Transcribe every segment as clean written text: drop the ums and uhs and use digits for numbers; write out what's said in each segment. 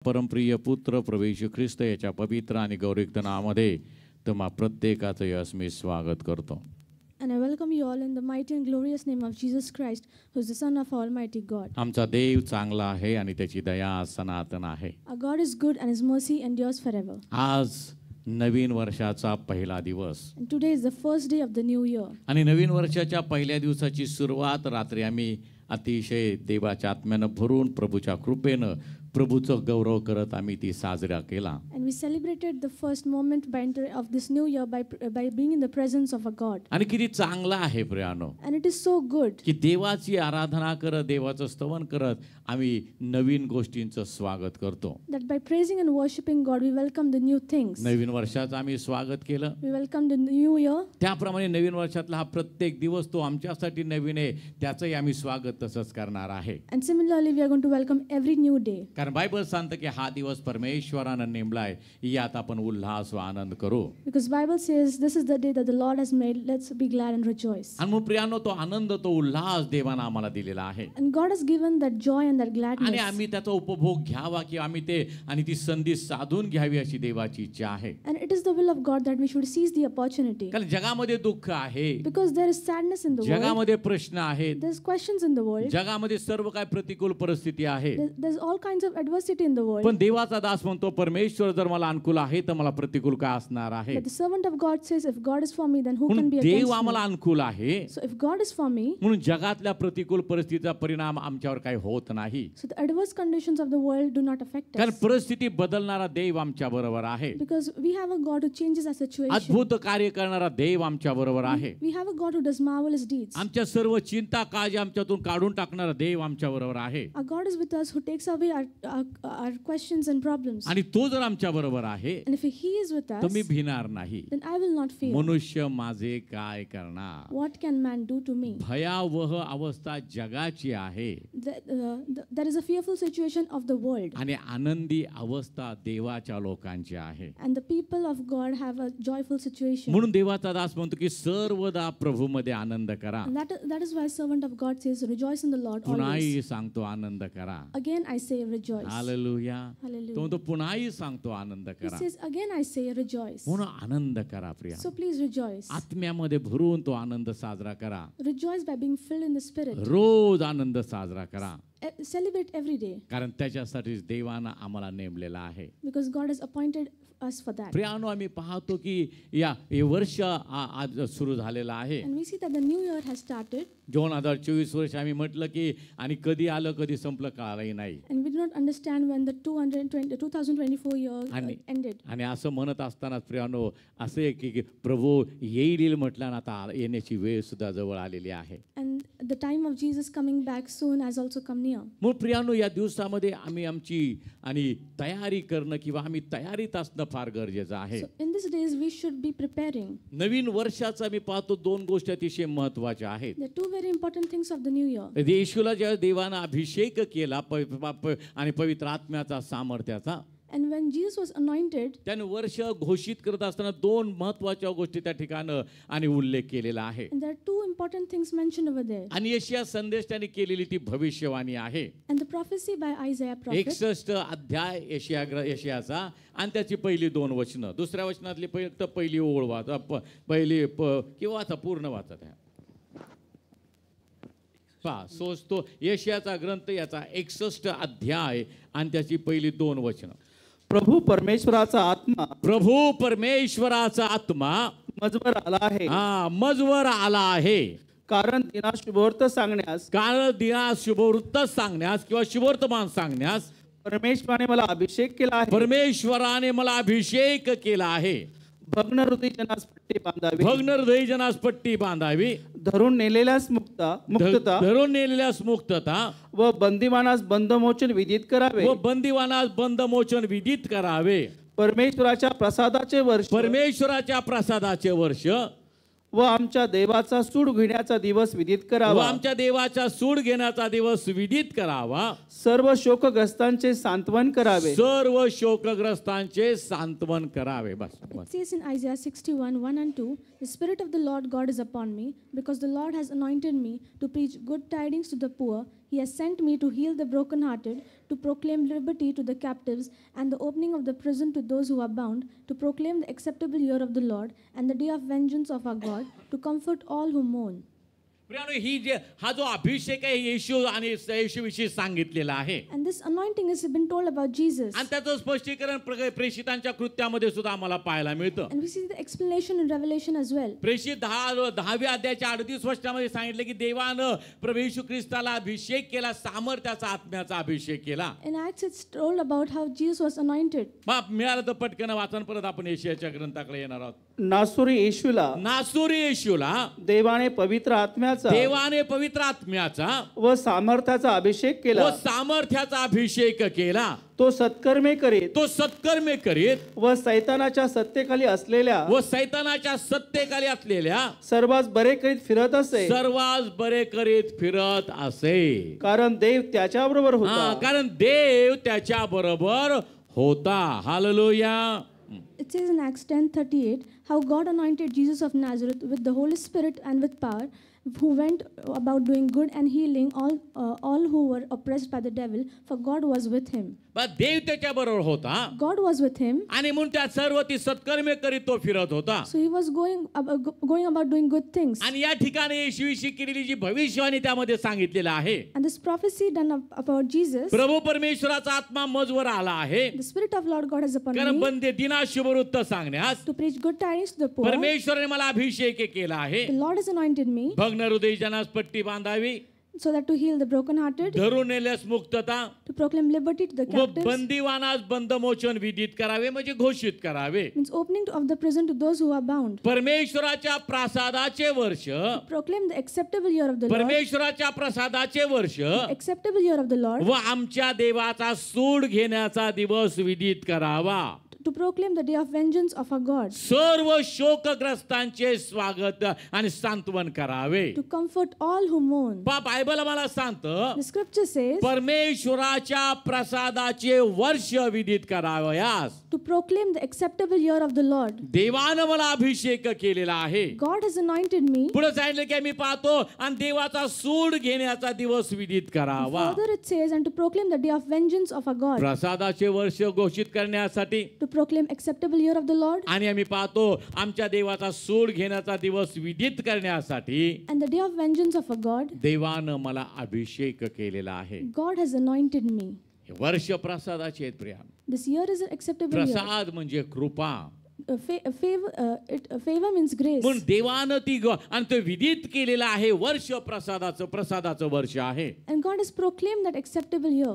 परमप्रिय पुत्र प्रभू येशू ख्रिस्त याच्या पवित्र आणि गौरवयुक्त नावामध्ये तुम्हा प्रत्येकाचं यश मी स्वागत करतो. And I welcome you all in the mighty and glorious name of Jesus Christ, who is the Son of Almighty God. आमचा देव चांगला आहे आणि त्याची दया सनातन आहे. Our God is good and His mercy endures forever. आज नवीन वर्षाचा पहिला दिवस And today is the first day of the new year. आणि नवीन वर्षाच्या पहिल्या दिवसाची सुरुवात रात्री आम्ही अतिशय देवाच्या आत्म्यानं भरून प्रभूच्या कृपेनं प्रभूचं गौरव करत आम्ही ती साजरा केला. And we celebrated the first moment of this new year by being in the presence of a God. आणि किती चांगला आहे प्रियानो. And it is so good की देवाची आराधना करत देवाचं स्तवन करत आम्ही नवीन गोष्टींचं स्वागत करतो. that by praising and worshiping God we welcome the new things. नवीन वर्षाचं आम्ही स्वागत केलं. We welcome the new year. त्याप्रमाणे नवीन वर्षातला हा प्रत्येक दिवस तो आमच्यासाठी नवीन आहे त्याचंही आम्ही स्वागत तसंच करणार आहे. And similarly we are going to welcome every new day. कारण बायबल सांगतं की हा दिवस परमेश्वरानं नेमलाय यात आपण उल्हास व आनंद करू. Because Bible says this is the day that the Lord has made, let's be glad and rejoice. आणि मग प्रियानो तो आनंद तो उल्हास देवानं आम्हाला दिलेला आहे. And God has given that joy and that gladness. आणि आम्ही त्याचा उपभोग घ्यावा की आम्ही ते आणि ती संधी साधून घ्यावी अशी देवाची इच्छा आहे. And it is the will of God that we should seize the opportunity. कारण जगामध्ये दुःख आहे. Because there is sadness in the world. जगामध्ये प्रश्न आहेत. There's questions in the world. जगामध्ये सर्व काय प्रतिकूल परिस्थिती आहे. There's all kinds of adversity in the world. पण देवाचा दास म्हणतो परमेश्वर जर मला अनुकूल आहे तर मला प्रतिकूल काय असणार आहे. But the servant of God says if God is for me then who can be Dev against आम्हाला me? अनुकूल आहे. So if God is for me, म्हणून जगातल्या प्रतिकूल परिस्थितीचा परिणाम आमच्यावर काही होत नाही. so the adverse conditions of the world do not affect कारण us. परिस्थिती बदलणारा देव आमच्या बरोबर आहे. Because we have a God who changes our situation. अद्भुत कार्य करणारा देव आमच्या बरोबर आहे. We have a God who does marvelous deeds. आमच्या सर्व चिंता काळजी आमच्यातून काढून टाकणारा देव आमच्या बरोबर आहे. Our God is with us who takes away our questions and problems. आणि तो जर आमच्या बरोबर आहे And if He is with तर us, मी भिणार नाही. then I will not fear. मनुष्य माझे काय करणार. What can man do to me? भयावह अवस्था जगाची आहे There is a fearful situation of the world. आणि आनंदी अवस्था देवाच्या लोकांची आहे. And the people of God have a joyful situation. म्हणून देवाचा दास म्हणतो की सर्वदा प्रभूमध्ये आनंद करा. And that is why servant of God says rejoice in the Lord always. पुन्हाही सांगतो आनंद करा. Again I say rejoice. Hallelujah. Hallelujah. तो म्हणतो पुन्हाही सांगतो आनंद He करा. says again I say rejoice. म्हणून आनंद करा प्रिया. So please rejoice. आत्म्यामध्ये भरून तो आनंद साजरा करा. Rejoice by being filled in the Spirit. रोज आनंद साजरा करा. Celebrate every day. कारण त्याच्यासाठीच देवानं आम्हाला नेमलेला आहे. Because God has appointed us for that. प्रियानो आम्ही पाहतो की हे वर्ष आज सुरू झालेलं आहे. And we see that the new year has started. 2024 वर्ष आम्ही म्हटलं की आणि कधी आलं कधी संपलं कळालंही नाही. And we do not understand when the 2024 year ended. आणि असं म्हणत असतानाच प्रियानो असं आहे की प्रभू येईल म्हटलं ना आता येण्याची वेळ सुद्धा जवळ आलेली आहे. And the time of Jesus coming back soon has also come near. मग प्रियानो या दिवसामध्ये आम्ही आमची आणि तयारी करणं किंवा आम्ही तयारीत असणं फार गरजेचं आहे. So in these days we should be preparing. नवीन वर्षाचा मी पाहतो दोन गोष्टी अतिशय महत्त्वाच्या आहेत. There are two very important things of the new year. येशूला ज्या देवानं अभिषेक केला आणि पवित्र आत्म्याचा सामर्थ्याचा And when Jesus was anointed, त्याने वर्ष घोषित करत असताना दोन महत्त्वाच्या गोष्टी त्या ठिकाणी आणि उल्लेख केलेला आहे. and there are two important things mentioned over there. आणि यशाया संदेश त्याने केलेली ती भविष्यवाणी आहे. And the prophecy by Isaiah prophet. 61 अध्याय यशायाचा आणि त्याची पहिली दोन वचनं. दुसऱ्या वचनातली पहिली ओळ वाचा पहिली किंवा वाचा पूर्ण वाचा त्या पहा सोचतो यशायाचा ग्रंथ याचा 61 अध्याय आणि त्याची पहिली दोन वचनं. प्रभू परमेश्वराचा आत्मा मजवर आला आहे. मजवर आला आहे. कारण दिना शुभवर्त सांगण्यास किंवा शुभवर्तमान सांगण्यास परमेश्वराने मला अभिषेक केला आहे. परमेश्वराने मला अभिषेक केला आहे. भग्न हृदय जनास पट्टी बांधावी. धरून नेलेल्यास मुक्तता व बंदिवानास बंदमोचन विदित करावे. परमेश्वराच्या प्रसादाचे वर्ष व आमच्या देवाचा सूड घेण्याचा दिवस विदित करावा. सर्व शोकग्रस्तांचे सांत्वन करावे. बस. It says in Isaiah 61:1 and 2, the Spirit of the Lord God is upon me, because the Lord has anointed me to preach good tidings to the poor. He has sent me to heal the brokenhearted, to proclaim liberty to the captives, and the opening of the prison to those who are bound, to proclaim the acceptable year of the Lord, and the day of vengeance of our God, to comfort all who mourn. प्रियानो, हा जो अभिषेक आहे येशू आणि येशूविषयी सांगितलेला आहे And this anointing has been told about Jesus. आणि त्याचं स्पष्टीकरण प्रेषितांच्या कृत्यामध्ये सुद्धा आम्हाला पाहायला मिळतं. And we see the explanation in Revelation as well. प्रेषित 10व्या अध्यायाच्या 38 वचनामध्ये सांगितलं की देवानं प्रभू येशू ख्रिस्ताला अभिषेक केला, सामर्थ्याचा आत्म्याचा अभिषेक केला. In Acts it's told about how Jesus was anointed. मग मिळालं तर पटकन वाचन, परत आपण येशूच्या ग्रंथाकडे येणार आहोत. नासुरी येशूला देवाने पवित्र आत्म्याचा पवित्र आत्म्याचा व सामर्थ्याचा अभिषेक केला. सामर्थ्याचा अभिषेक केला. तो सत्कर्मे करीत व सैतानाच्या सत्तेखाली असलेल्या सर्वांस बरे करीत फिरत असे. कारण देव त्याच्याबरोबर होता. Hallelujah. It says in Acts 10:38 how God anointed Jesus of Nazareth with the Holy Spirit and with power, who went about doing good and healing all who were oppressed by the devil, for God was with him. देव त्याच्याबरोबर होता. God was with him. आणि म्हणून त्या सर्व ती सत्कर्मे करीत तो फिरत होता. So he was going about doing good things. आणि या ठिकाणी येशूविषयी केलेली जी भविष्यवाणी त्यामध्ये सांगितलेलं आहे. And this prophecy done about Jesus. प्रभू परमेश्वराचा आत्मा मजवर आला आहे. The Spirit of Lord God is upon me. कारण बंदे दिना शुभवृत्त सांगण्यास, to preach good tidings to the poor. परमेश्वराने मला अभिषेक केला आहे. The Lord has anointed me. भग्न हृदय जनास पट्टी बांधावी, so that to heal the brokenhearted, धरून नेल्यास मुक्तता, to proclaim liberty to the captives, बंदीवानास बंदमोचन विदित करावे, म्हणजे घोषित करावे. means opening of the prison to those who are bound. परमेश्वराच्या प्रसादाचे वर्ष, proclaim the acceptable year of the Lord. परमेश्वराच्या प्रसादाचे वर्ष, acceptable year of the Lord. व आमच्या देवाचा सूड घेण्याचा दिवस विदित करावा. to proclaim the day of vengeance of our God. सर्व शोकग्रस्तांचे स्वागत आणि सांत्वन करावे. To comfort all who mourn. Bible आम्हाला सांगतं, the scripture says, परमेश्वराच्या प्रसादाचे वर्ष विदित करावयास. to proclaim the acceptable year of the Lord. देवानं मला अभिषेक केलेला आहे. God has anointed me. पुढे सांगितलं की आम्ही पाहतो आणि देवाचा सूड घेण्याचा दिवस विदित करावा. Further it says, and to proclaim the day of vengeance of our God. प्रसादाचे वर्ष घोषित करण्यासाठी, to proclaim acceptable year of the Lord. आणि आम्ही पाहतो आमच्या देवाचा सूड घेण्याचा दिवस विदित करण्यासाठी, and the day of vengeance of our God. देवानं मला अभिषेक केलेला आहे. God has anointed me. हे वर्ष प्रसादाचे आहेत Priya. This year is an acceptable year. प्रसाद म्हणजे कृपा. favor means grace. म्हणून देवानं ती आणि ते विदित केलेलं आहे वर्ष प्रसादाचं वर्ष आहे. and God has proclaimed that acceptable year.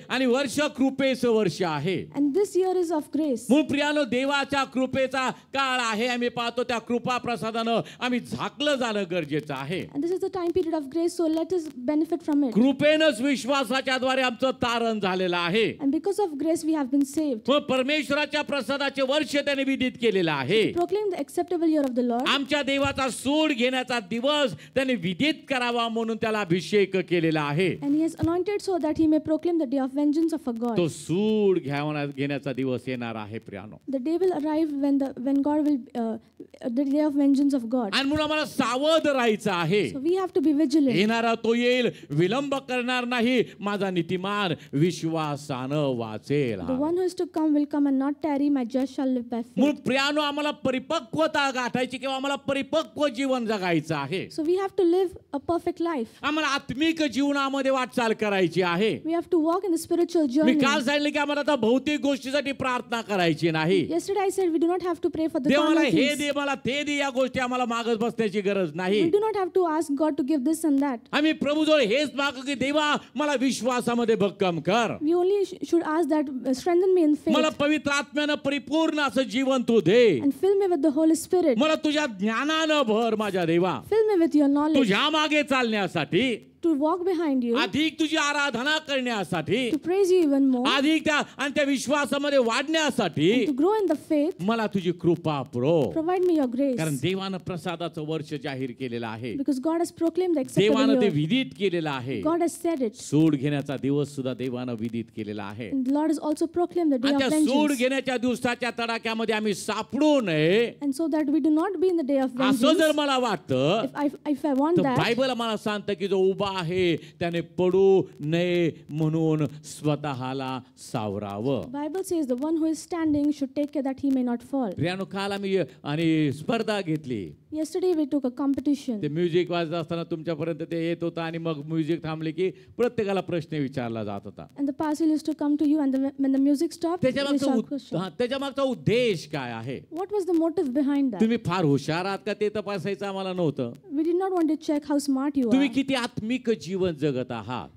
आणि वर्ष कृपेचं वर्ष आहे. and this year is of grace. म्हणून प्रियानो, देवाच्या कृपेचा काळ आहे. आम्ही पाहतो त्या कृपा प्रसादानं आम्ही झाकलं जाणं गरजेचं आहे. and this is the time period of grace, so let us benefit from it. कृपेनंच विश्वासाच्या द्वारे आमचं तारण झालेलं आहे. and because of grace we have been saved. परमेश्वराच्या प्रसादाचे वर्ष त्याने विदित केलेला आहे. proclaim the acceptable year of the Lord. आमच्या देवाचा सूड घेण्याचा दिवस त्याने विदित करावा म्हणून त्याला अभिषेक केलेला आहे. and he has anointed so that he may proclaim the day of vengeance of our God. तो सूड घेण्याचा दिवस येणार आहे प्रियानो. the day will arrive when God will the day of vengeance of God. आणि म्हणून आम्हाला सावध राहायचं आहे. so we have to be vigilant. येणारा तो येईल, विलंब करणार नाही. माझा नीतिमान विश्वासानं वाचेल. the one who is to come will come and not tarry. my just shall live by faith. प्रियानो, आम्हाला परिपक्वता गाठायची किंवा आम्हाला परिपक्व जीवन जगायचं आहे. so we have to live a perfect life. आम्हाला आत्मिक जीवनामध्ये वाटचाल करायची आहे. we have to walk in the spiritual journey. मी काल सांगितलं की आम्हाला आता भौतिक गोष्टीसाठी प्रार्थना करायची नाही. yesterday I said we do not have to pray for the देव मला carnal हे things. दे, मला ते दे, या गोष्टी आम्हाला मागत बसण्याची गरज नाही. we do not have to ask God to give this and that. आम्ही प्रभूजवळ हेच मागू की देवा मला विश्वासामध्ये भक्कम कर. we only should ask that strengthen me in faith. मला पवित्र आत्म्यानं परिपूर्ण असं जीवन तू दे. and fill me with the Holy Spirit. मला तुझ्या ज्ञानानं भर माझ्या देवा. fill me with your knowledge. तुझ्या मागे चालण्यासाठी, to walk behind you. अधिक तुझी आराधना करण्यासाठी, to praise you even more. अधिक त्या विश्वासामध्ये वाढण्यासाठी and to grow in the faith. मला तुझी कृपा पुरव. provide me your grace. कारण देवानं प्रसादाचं वर्ष जाहीर केलेलं आहे. because God has proclaimed the acceptable देवानं ते year. विदित केलेलं आहे. God has said it. सूड घेण्याचा दिवस सुद्धा देवानं विदित केलेला आहे. and the Lord has also proclaimed the day आणि of त्या सूड vengeance. घेण्याच्या दिवसाच्या तडाख्यामध्ये आम्ही सापडू नये and so that we do not be in the day of असं vengeance. जर मला वाटतं if I want तर that, बायबल मला सांगतं की जो उभा आहे त्याने पडू नये म्हणून स्वतःला सावरावं. Bible says the one who is standing should take care that he may not fall. प्रियानो, काल आम्ही आणि स्पर्धा घेतली. Yesterday we took a competition. ते म्युझिक वाजत असताना तुमच्यापर्यंत ते येत होतं आणि मग म्युझिक थांबले की प्रत्येकाला प्रश्न विचारला जात होता. And the pastor used to come to you, and when the music stopped, they start question. त्याच्यामागचा उद्देश काय आहे? What was the motive behind that? तुम्ही फार हुशार आहात का ते तपासायचं आम्हाला नव्हतं. We did not want to check how smart you तुम्ही are. किती आत्मिक जीवन जगत आहात.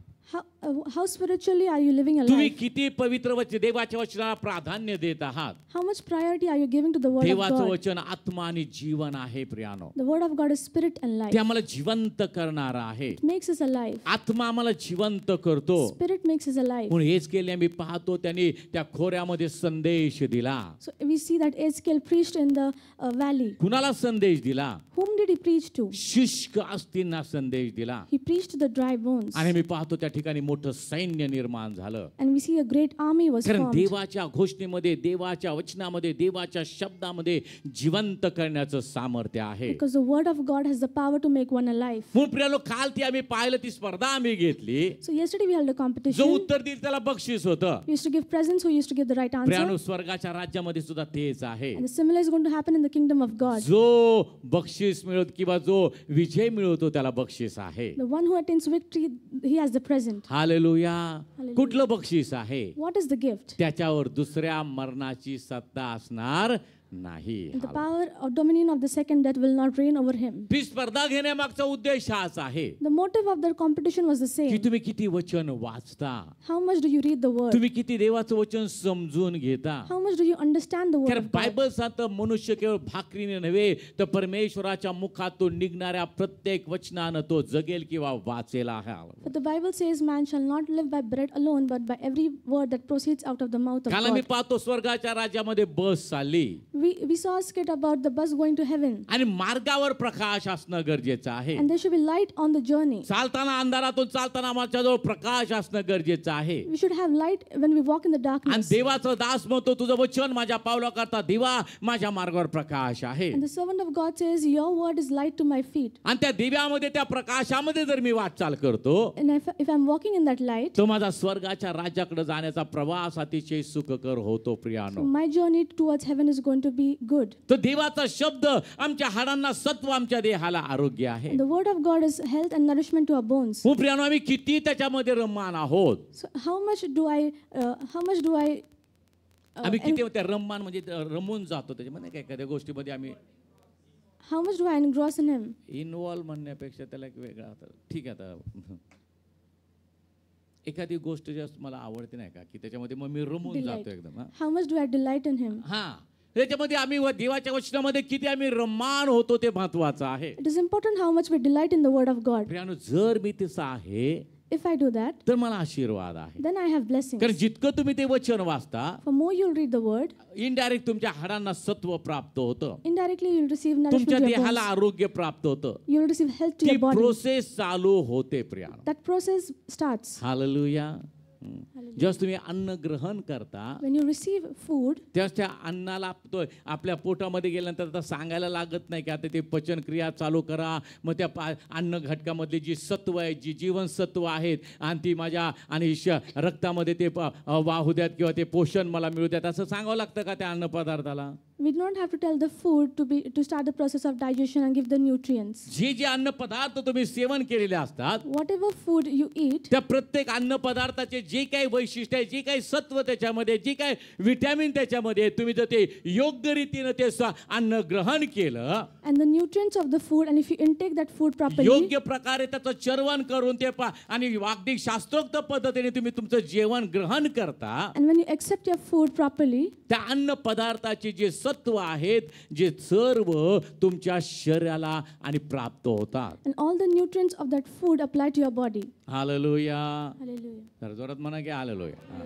How spiritually are you living a तुम्ही life? किती पवित्र वचन देवाच्या वचनाला प्राधान्य देत आहात. How much priority are you giving to the word of देवाचं God? वचन आत्मा आणि जीवन आहे प्रियानो. The word of God is spirit and life. ते आम्हाला जिवंत करणारं आहे. It makes us alive. आत्मा आम्हाला जिवंत करतो. Spirit makes us alive. म्हणून हेच केले आम्ही पाहतो त्यांनी त्या खोऱ्यामध्ये संदेश दिला. So we see that Ezekiel preached in the valley. कुणाला संदेश दिला? Whom did he preach to? शुष्क अस्थिंना संदेश दिला. He preached to the dry bones. आणि मी पाहतो त्या ठिकाणी मोठं सैन्य निर्माण झालं. And we see a great army was कारण formed. देवाच्या घोषणेमध्ये, देवाच्या वचनामध्ये, देवाच्या शब्दामध्ये जिवंत करण्याचं सामर्थ्य आहे. Because the word of God has the power to make one alive. म्हणून प्रियानो, काल ती आम्ही पाहिलं, ती स्पर्धा आम्ही घेतली. So yesterday we held a जो competition. उत्तर देईल त्याला बक्षीस होतं. We used to give presents who used to give the right answer. प्रियानो, स्वर्गाच्या राज्यामध्ये सुद्धा तेच आहे. And the similar is going to happen in the kingdom of God. जो बक्षीस मिळवतो किंवा जो विजय मिळवतो त्याला बक्षीस आहे. The one who attains victory, he has the present. Hallelujah. Hallelujah. कुठलं बक्षीस आहे? What is the gift? त्याच्यावर दुसऱ्या मरणाची सत्ता असणार नाही. And the power or dominion of the second death will not reign over him. ती स्पर्धा घेण्यामागचा उद्देश हाच आहे The motive of their competition was the की same. तुम्ही किती वचन वाचता, How much do you read the word? तुम्ही किती देवाचं वचन समजून घेता. How much do you understand the word कारण of God? बायबल सांगतं मनुष्य केवळ भाकरीने नव्हे तर परमेश्वराच्या मुखातून निघणाऱ्या प्रत्येक वचनानं तो जगेल किंवा वाचेल आहे. But the Bible says man shall not live by bread alone, but by every word that proceeds out of the mouth of काल आम्ही God. पाहतो स्वर्गाच्या राज्यामध्ये बस चालली We saw a skit about the bus going to heaven. आणि मार्गावर प्रकाश असणं गरजेचं आहे. And there should be light on the journey. चालताना अंधारातून चालताना आमच्याजवळ प्रकाश असणं गरजेचं आहे. We should have light when we walk in the आणि darkness. देवाचं दास म्हणतो तुझं वचन माझ्या पावलाकरता दिवा माझ्या मार्गावर प्रकाश आहे. And the servant of God says, your word is light to my feet. आणि त्या दिव्यामध्ये त्या प्रकाशामध्ये जर मी वाटचाल करतो And if I'm walking in that light, तो माझा स्वर्गाच्या राज्याकडे जाण्याचा प्रवास अतिशय सुखकर होतो प्रियानो. my journey towards heaven is going to be good. तो देवाचा शब्द आमच्या हाडांना सत्व, आमच्या देहाला आरोग्य आहे. And the word of God is health and nourishment to our bones. हो प्रियानो, आम्ही किती त्याच्यामध्ये रममान आहोत. So how much do I आम्ही किती त्या रममान म्हणजे रमून जातो त्याच्यामध्ये काय एखाद्या गोष्टीमध्ये आम्ही how much do I engross in him? Involve म्हणण्यापेक्षा त्याला एक वेगळा होता. ठीक आहे, आता एखादी गोष्ट जास्त मला आवडते नाही का की त्याच्यामध्ये मग मी रमून जातो Delight. एकदम. How much do I delight in him? हा, त्याच्यामध्ये आम्ही देवाच्या वचनामध्ये किती आम्ही रममान होतो ते महत्वाचं आहे. It is important how much we delight in the word of God. प्रियानो, जर मी तसं आहे If I do that, तर मला आशीर्वाद आहे. then I have blessings. कारण जितकं तुम्ही ते वचन वाचता For more you'll read the word, indirect तुमच्या हाडांना सत्व प्राप्त होतं, indirectly you'll receive nourishment तुमच्या to your देहाला bones. आरोग्य प्राप्त होतं. You'll receive health to ती your body. प्रोसेस चालू होते प्रियानो. That process starts. हालेलुया. जेव्हा तुम्ही अन्न ग्रहण करता When you receive food, त्याच त्या अन्नाला आपल्या पोटामध्ये गेल्यानंतर आता सांगायला लागत नाही की आता ते पचन क्रिया चालू करा. मग त्या अन्न घटकामधली जी सत्व आहे, जी जीवनसत्व आहेत आणि ती माझ्या आणि रक्तामध्ये ते वाहू द्यात किंवा ते पोषण मला मिळू द्यात असं सांगावं लागतं का त्या अन्न पदार्थाला? we do not have to tell the food to start the process of digestion and give the nutrients. जे जे अन्न पदार्थ तुम्ही सेवन केलेले असतात Whatever food you eat, त्या प्रत्येक अन्न पदार्थाचे जे काही वैशिष्ट्य आहे, जे काही सत्व त्याच्यामध्ये, जे काही विटॅमिन त्याच्यामध्ये, तुम्ही जर ते योग्य रीतीने ते अन्न ग्रहण केलं and the nutrients of the food, and if you intake that food properly, योग्य प्रकारे त्याचं चर्वण करून ते आणि अगदी शास्त्रोक्त पद्धतीने तुम्ही तुमचं जेवण ग्रहण करता, and when you accept your food properly, त्या अन्न पदार्थाचे जे सत्व आहेत जे सर्व तुमच्या शरीराला आणि प्राप्त होतात. and all the nutrients of that food apply to your body. Hallelujah. Hallelujah. तर जोरात म्हणा की हालेलुया.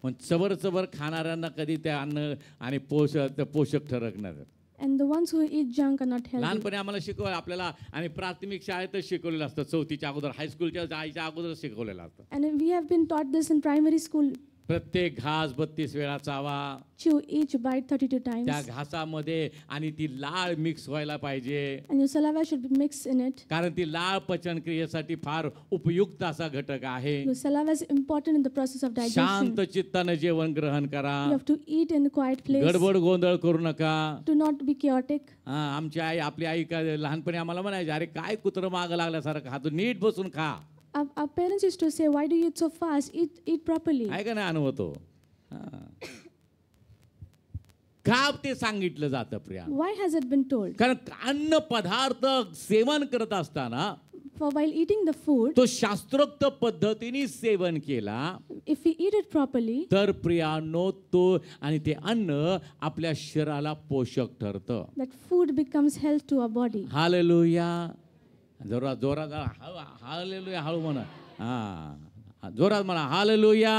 पण चबर चबर खाणाऱ्यांना कधी ते अन्न आणि पोषक ठरकणार. And the ones who eat junk are not healthy. लहानपणी आम्हाला शिकवलं आपल्याला आणि प्राथमिक शाळेतच शिकवलेलं असतं, चौथीच्या अगोदर, हायस्कूलच्या जायच्या अगोदर शिकवलेलं असतं. And we have been taught this in primary school. प्रत्येक घास 32 वेळा चावा. Chew each bite 32 times. त्या घासामध्ये आणि ती लाळ मिक्स व्हायला पाहिजे, And your saliva should be mixed in it. कारण ती लाळ पचन क्रियेसाठी फार उपयुक्त असा घटक आहे. Your saliva is important in the process of digestion. शांत चित्ताने जेवण ग्रहण करा. You have to eat in a quiet place. गडबड गोंधळ करू नका. Do not be chaotic. आमची आई, आपली आई काय लहानपणी आम्हाला म्हणायची, अरे काय कुत्रं मागं लागल्यासारखं खातो, नीट बसून खा. Our parents used to say, why do you eat so fast? Eat properly. आहे का नाही अनुभवतो. का ते सांगितलं जातं Priya? Why has it been told? कारण अन्न पदार्थ सेवन करत असताना For while eating the food, तो शास्त्रोक्त पद्धतीने सेवन केला if we eat it properly, तर प्रियानो तो आणि ते अन्न आपल्या शरीराला पोषक ठरतं. that food becomes health to our body. Hallelujah. जोरात जोरात हालेलुया, हळू म्हणा. हा जोरात म्हणा हालेलुया.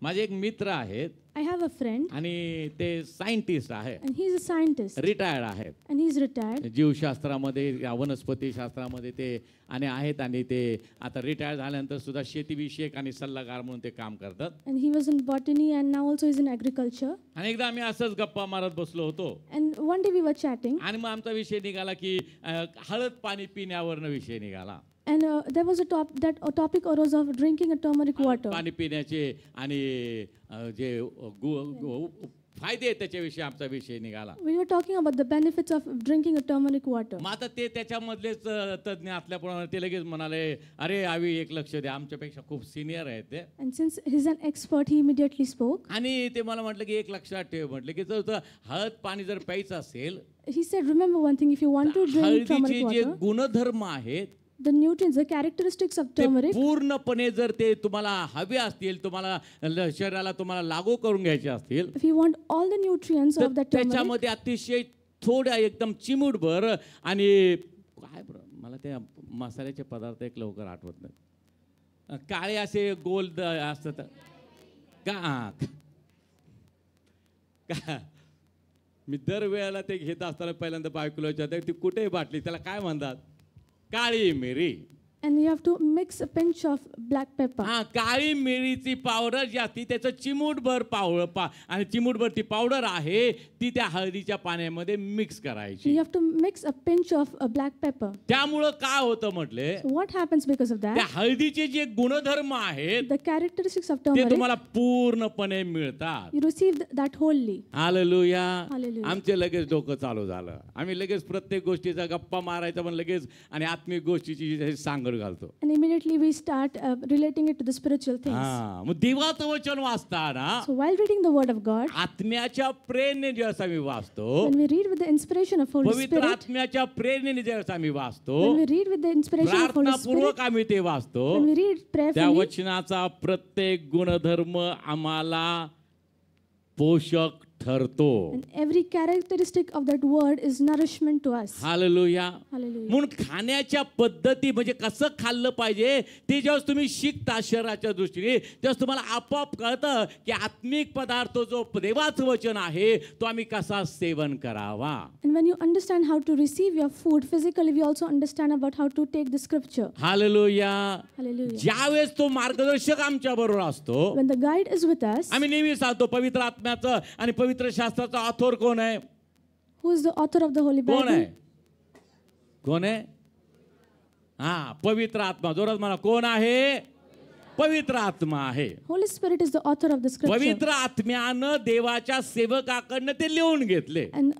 माझे एक मित्र आहेत I have a friend, आणि ते सायंटिस्ट आहे, and he's a scientist, retired आहेत. and he's retired. जीवशास्त्रामध्ये, वनस्पती शास्त्रामध्ये ते आणि आहेत, आणि ते आता रिटायर झाल्यानंतर सुद्धा शेतीविषयक आणि सल्लागार म्हणून ते काम करतात. And he was in botany, and now also he's in agriculture. आणि एकदा आम्ही असंच गप्पा मारत बसलो होतो, And one day we were chatting, आणि मग आमचा विषय निघाला की हळद पाणी पिण्यावरनं विषय निघाला. and there was a topic arose of drinking a turmeric water. पाणी पिण्याचे आणि जे फायदे आहेत त्याच्याविषयी आमचा विषय निघाला. We were talking about the benefits of drinking a turmeric water. मग आता ते त्याच्यामधलेच तज्ज्ञ असल्याप्रमाणे ते लगेच म्हणाले, अरे आवी एक लक्ष द्या, आमच्यापेक्षा खूप सिनियर आहेत ते. And since he's an expert, he immediately spoke. आणि ते मला म्हटलं की एक लक्षात ठेव, म्हटलं की जर हळद पाणी जर प्यायचं असेल, He said, remember one thing, if you want to drink हळदीचे turmeric जे water, गुणधर्म आहेत the nutrients, the characteristics of ते turmeric, पूर्णपणे जर ते तुम्हाला हवे असतील, तुम्हाला शरीराला तुम्हाला लागू करून घ्यायचे असतील, if you want all the nutrients तर of that turmeric, त्याच्यामध्ये अतिशय थोड्या एकदम चिमूटभर आणि काय बरं, मला ते मसाल्याचे पदार्थ एक लवकर आठवत नाही, काळे असे गोल असतात का, मी दरवेळेला ते घेत असताना पहिल्यांदा बायकोला विचारते, ती कुठे बाटली, त्याला काय म्हणतात, काळी मिरी. and you have to mix a pinch of black pepper. हा, काळी मिरीची पावडर जी असते त्याचं चिमूटभर आणि चिमूटभर ती पावडर आहे ती त्या हळदीच्या पाण्यामध्ये मिक्स करायची. You have to mix a pinch of black pepper. त्यामुळं काय होतं म्हटले, So what happens because of त्या that? हळदीचे जे गुणधर्म आहेत The characteristics of ते turmeric, तुम्हाला पूर्णपणे मिळतात. you receive that wholly. Hallelujah. Hallelujah. आमचे लगेच डोकं चालू झालं, आम्ही लगेच प्रत्येक गोष्टीचा गप्पा मारायचा पण लगेच, आणि आत्मिक गोष्टीची सांगड घालतो. And immediately we start relating it to the spiritual things. हा, मग देवाचं वचन वाचताना So while reading the word of God, आत्म्याच्या प्रेरणेने ज्यावेळेस आम्ही वाचतो, when we read with the inspiration of Holy पवित्र Spirit, आत्म्याच्या प्रेरणेने ज्यावेळेस आम्ही वाचतो, when we read with the inspiration of Holy Spirit, प्रार्थनापूर्वक आम्ही ते वाचतो, when we read त्या prayerfully, वचनाचा प्रत्येक गुणधर्म आम्हाला पोषक ठरतो. and every characteristic of that word is nourishment to us. Hallelujah. Hallelujah. म्हणून खाण्याच्या पद्धती म्हणजे कसं खाल्लं पाहिजे ते जेव्हा तुम्ही शिकता शरीराच्या दृष्टीने, तेव्हा तुम्हाला आपोआप कळतं की आत्मिक पदार्थ जो देवाचं वचन आहे तो आम्ही कसा सेवन करावा. And when you understand how to receive your food physically, we also understand about how to take the scripture. Hallelujah. Hallelujah. ज्यावेळेस तो मार्गदर्शक आमच्या बरोबर असतो, When the guide is with us, आम्ही नेहमी सांगतो पवित्र आत्म्याचं आणि पवित्र शास्त्राचा ऑथर कोण आहे, who is the author of the Holy कोण आहे, Bible? कोण आहे, हा पवित्र आत्मा. जोरात म्हणा, कोण आहे, पवित्र आत्मा आहे. Holy Spirit is the author of the scripture. पवित्र आत्म्यानं देवाच्या सेवकाकडनं ते लिहून घेतले. And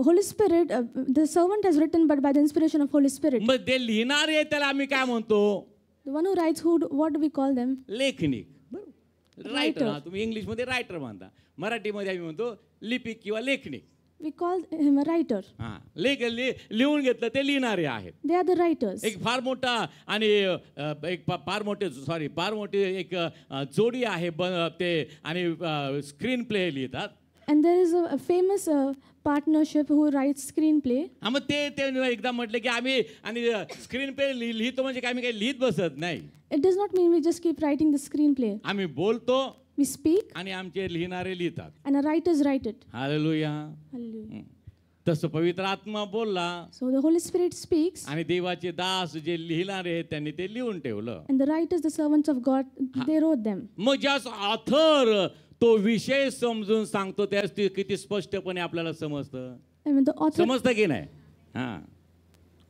Holy Spirit, the servant has written, but by the inspiration of Holy Spirit. मग ते लिहिणारे त्याला आम्ही काय म्हणतो, The one who writes, what do we call them? लेखनिक, रायटर. Writer. तुम्ही इंग्लिशमध्ये रायटर म्हणता, मराठीमध्ये आम्ही म्हणतो लिपिक किंवा लेखनिक. We call him a writer. हा, लिहून घेतलं ते लिहिणारे आहेत. They are the writers. एक फार मोठा आणि एक फार मोठी एक जोडी आहे ते, आणि स्क्रीन प्ले लिहितात. And there is a famous partnership who writes screenplay. हा, मग ते एकदा म्हटलं की आम्ही आणि स्क्रीन प्ले लिहितो म्हणजे आम्ही काही लिहित बसत नाही. It does not mean we just keep writing the screenplay. आम्ही बोलतो We speak, आणि आमचे लिहिणारे लिहितात. and our writers write it. Hallelujah. Hallelujah. तसं पवित्र आत्मा बोलला So the Holy Spirit speaks, आणि देवाचे दास जे लिहिणारे आहेत त्यांनी ते लिहून ठेवलं. and the writers, the servants of God, they wrote them. मग ज्यास ऑथर तो विषय समजून सांगतो त्यास ते किती स्पष्टपणे आपल्याला समजतं. And when the author, समजतं की नाही? हा,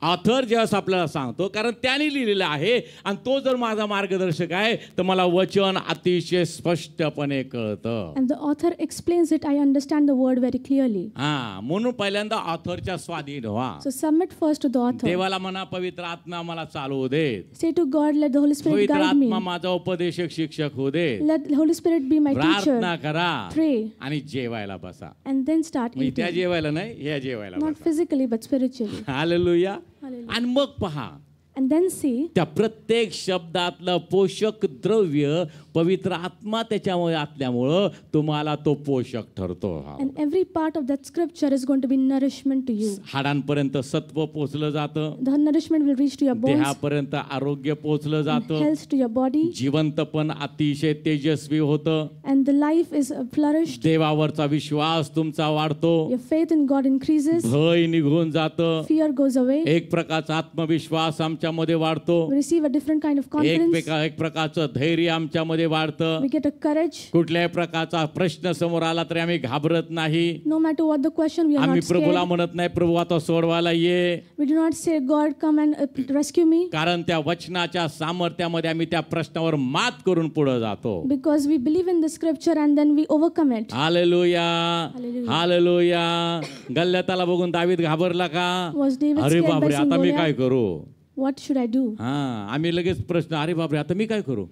ऑथर ज्यावेळेस आपल्याला सांगतो कारण त्याने लिहिलेलं आहे आणि तो जर माझा मार्गदर्शक आहे तर मला वचन अतिशय स्पष्टपणे कळतं. and the author explains it, I understand the word very clearly. हा, म्हणून पहिल्यांदा ऑथरच्या स्वाधीन व्हा. So submit first to the author. देवाला म्हणा पवित्र आत्मा मला चालवू दे. Say to God, let the Holy Spirit पवित्र guide me. आत्मा माझा उपदेशक शिक्षक होऊ दे. Let the Holy Spirit be my प्रार्थना teacher. करा Pray आणि जेवायला बसा. and then start म्हणजे त्या eating. जेवायला नाही, या जेवायला Not बसा. physically but spiritually. Hallelujah. Hallelujah. आणि मग पहा And then see त्या प्रत्येक शब्दातलं पोषक द्रव्य पवित्र आत्मा त्याच्यामुळे असल्यामुळं तुम्हाला तो पोषक ठरतो. and every part of that scripture is going to be nourishment to you. हाडांपर्यंत सत्व पोचलं जातं, The nourishment will reach to your bones, देहापर्यंत आरोग्य पोचलं जातं, health to your body, जिवंतपण अतिशय तेजस्वी होतं, and the life is flourished. देवावरचा विश्वास तुमचा वाढतो, Your faith in God increases, भय निघून जातं, fear goes away. एक प्रकारचा आत्मविश्वास आमच्यामध्ये वाढतो, We receive a different kind of confidence. एक प्रकारचं धैर्य आमच्यामध्ये वाढतं. We get a courage. कुठल्याही प्रकारचा प्रश्न समोर आला तरी आम्ही घाबरत नाही. No matter what the question, we are आम्ही not प्रभूला scared. म्हणत नाही प्रभू आता सोडवायला ये, We do not say, God, come and rescue me, कारण त्या वचनाच्या सामर्थ्यामध्ये आम्ही त्या प्रश्नावर मात करून पुढे जातो. because we believe in the scripture and then we overcome it. Hallelujah, Hallelujah. Hallelujah. गल्ल्याताला बघून दावीद घाबरला का? Was David अरे scared by बापरे, seeing आता मी काय Goliath? करू? What should I do? हा, आम्ही लगेच प्रश्न, अरे बापरे आता मी काय करू?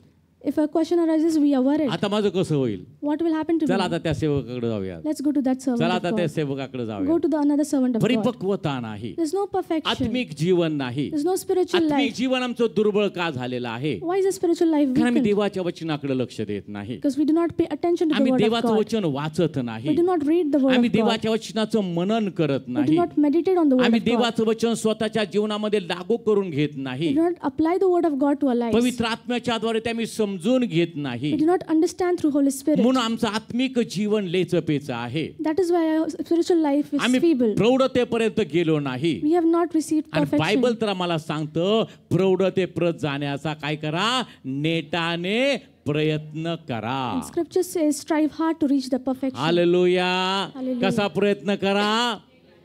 If a question arises, we are worried. आता माझं कसं होईल? What will happen to चला me? आता त्या सेवकाकडे जाऊया. Let's go to that servant चला of आता त्या God. सेवकाकडे Go जाऊया. to the another servant of God. परिपक्वता नाही, There's no perfection. आत्मिक जीवन नाही. There's no spiritual आत्मिक life. जीवन आमचं दुर्बळ का झालेलं आहे? Why is the spiritual life कारण आम्ही weakened? देवाच्या वचनाकडे लक्ष देत नाही. Because we do not pay attention to the आम्ही word of देवाचं God. वचन वाचत We नाही. do not read the word आम्ही of God. देवाच्या वचनाचं मनन करत We do नाही. not meditate on the word आम्ही of God. देवाचं वचन स्वतःच्या जीवनामध्ये लागू करून घेत We नाही. do not apply the word of God to our lives. पवित्र आत्म्याच्या द्वारे ते आम्ही समजून घेत नाही. We do not understand through Holy Spirit. म्हणून आमचं आत्मिक जीवन लेचपेचं आहे. That is why our spiritual life is आम्ही feeble. प्रौढतेपर्यंत गेलो नाही. We have not received आणि perfection. बायबल तर आम्हाला सांगतं प्रौढतेपर्यंत जाण्याचा काय करा? नेटाने प्रयत्न करा. And scripture says, strive hard to reach the perfection. Hallelujah. Hallelujah. कसा प्रयत्न करा?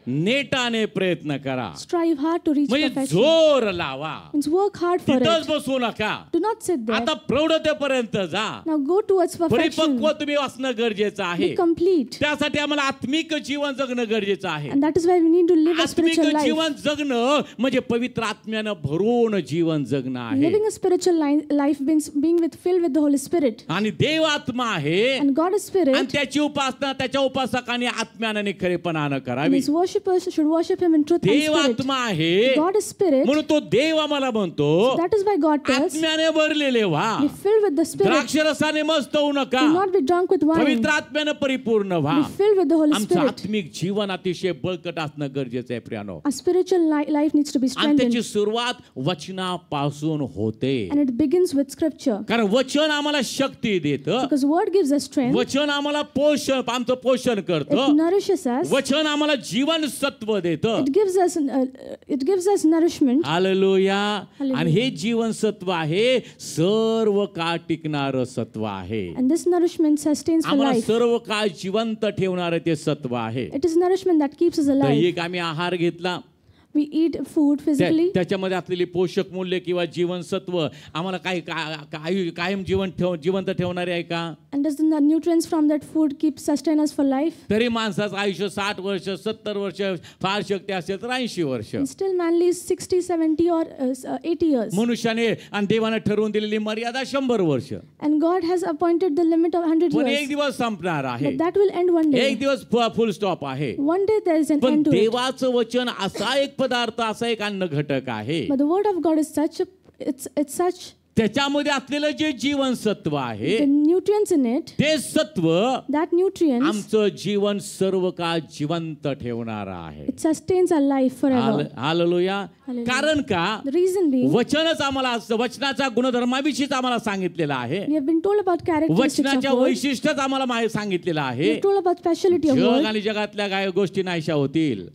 नेटाने प्रयत्न करा. Strive hard to reach म्हणजे perfection. जोर लावा, Means work hard for तिथंच it. बसू नका. Do not sit there. आता प्रौढतेपर्यंत जा. Now go towards perfection. परिपक्व तुम्ही असणं गरजेचं आहे. Be complete. त्यासाठी आम्हाला आत्मिक जीवन जगणं गरजेचं आहे. And that is why we need to live a आत्मिक spiritual life. जीवन जगणं म्हणजे पवित्र आत्म्यानं भरून जीवन जगणं आहे. Living a spiritual life means being filled with the Holy Spirit. आणि देव आत्मा आहे And God is आणि spirit. त्याची उपासना त्याच्या उपासकांनी आत्म्यानं आणि खरेपणानं And करावी. his worshippers should worship him in truth and Dev spirit. आत्मा आहे God is spirit. म्हणून तो देव आम्हाला म्हणतो That is why God tells, आत्म्याने भरलेले व्हा, be filled with the spirit. द्राक्षरसाने मस्त होऊ नका, Do not be drunk with wine. पवित्र आत्म्यानं परिपूर्ण व्हा. Be filled with the Holy आमचं Spirit. आत्मिक जीवन अतिशय बळकट असणं गरजेचं आहे प्रियानो. Our spiritual life needs to be आणि strengthened. त्याची सुरुवात वचनापासून होते. And it begins with scripture. कारण वचन आम्हाला शक्ती देतं, Because word gives us strength. वचन आम्हाला पोषण, आमचं पोषण It करतं, nourishes us. वचन आम्हाला जीवन सत्व देतं. It gives us nourishment. Hallelujah. Hallelujah. आणि हे जीवन सत्व आहे सर्व काळ टिकणारं सत्व आहे. And this nourishment sustains for आम्हाला life. सर्व काळ जिवंत ठेवणारं ते सत्व आहे. It is nourishment that keeps us alive. एक आम्ही आहार घेतला, We eat food physically. त्याच्यामध्ये असलेली पोषक मूल्य किंवा जीवनसत्व आम्हाला कायम जिवंत ठेवणारे आहे का? And does the nutrients from that food keep sustain us for life? तरी माणसाचं आयुष्य 60 वर्ष 70 वर्ष, फार शक्ती असेल तर 80 वर्ष. And still manly is 60, 70 or 80 years. मनुष्याने आणि देवाने ठरवून दिलेली मर्यादा 100 वर्ष. And God has appointed the limit of 100 पण एक years. दिवस संपणार आहे, But that will end one day. एक दिवस फुल स्टॉप आहे. One day there is an पण end to it. देवाचं वचन असा एक पदार्थ, असा एक अन्न घटक आहे. But the word of God is such त्याच्यामध्ये असलेलं जे जीवनसत्व आहे the nutrients in it, ते सत्व that nutrients, आमचं जीवन सर्व काळ जिवंत ठेवणार आहे. it sustains our life forever. Hallelujah. Hallelujah. कारण का The reason being, वचनच आम्हाला वचनाच्या गुणधर्माविषयीच आम्हाला सांगितलेलं आहे. we have been told about characteristics of वचनाच्या word. वैशिष्ट्यच आम्हाला माहिती सांगितलेलं We आहे. are told about speciality of जग word. आणि जगातल्या काय गोष्टी नाहीशा होतील,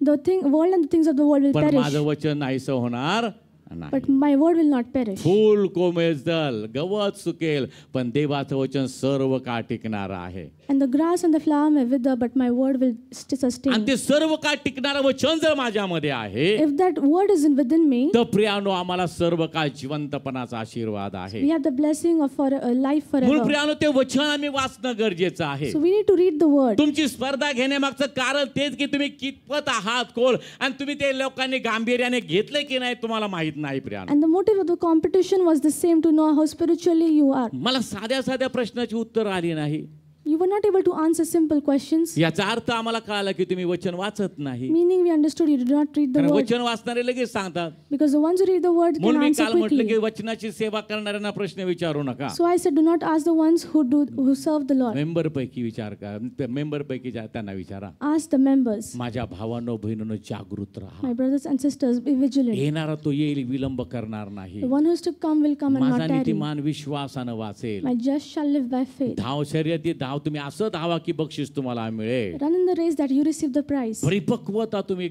World and the things of the world will पण perish, माझं वचन नाहीसं होणार नाही. but my word will not perish. फूल कोमेजल, गवत सुकेल, पण देवाचं वचन सर्व काळ टिकणार आहे. And the grass and the flower may wither, but my word will आणि sustain. ते सर्व काळ टिकणारं वचन जर माझ्यामध्ये आहे If that word is within me, तर प्रियानो आम्हाला सर्व काळ जिवंतपणाचा आशीर्वाद आहे. we have the blessing of life म्हणून forever. प्रियानो ते वचन आम्ही वाचणं गरजेचं आहे. So we need to read the word. तुमची स्पर्धा घेण्यामागचं कारण तेच की तुम्ही कितपत आहात कोल, आणि तुम्ही ते लोकांनी गांभीर्याने घेतले की नाही तुम्हाला माहित नाही प्रियानो. And the motive of the competition was the same, to know how spiritually you are. मला साध्या साध्या प्रश्नाची उत्तर आली नाही. You were not able to answer simple questions, याचा अर्थ आम्हाला कळाला की तुम्ही वचन वाचत नाही. meaning we understood you did not read the कारण word. वचन वाचणारे लगेच सांगतात. Because the ones who read the word can म्हणून मी answer काल म्हटलं की quickly. वचनाची सेवा करणाऱ्यांना प्रश्न विचारू नका. So I said, do not ask the ones who serve the Lord. Member पैकी विचार का, मेंबर पैकी त्यांना विचारा. Ask the members. माझ्या भावांनो बहिणींनो जागृत राहा. My brothers and sisters, be vigilant. येणारा तो येईल, विलंब करणार नाही. The one who is to come will come and माझा not tarry. नीतिमान विश्वासानं वाचेल. My just shall live by faith. धाव शर्यती धाव तुम्ही असं धावा की बक्षीस तुम्हाला मिळेल. Run in the race that you receive the prize. परिपक्वता तुम्ही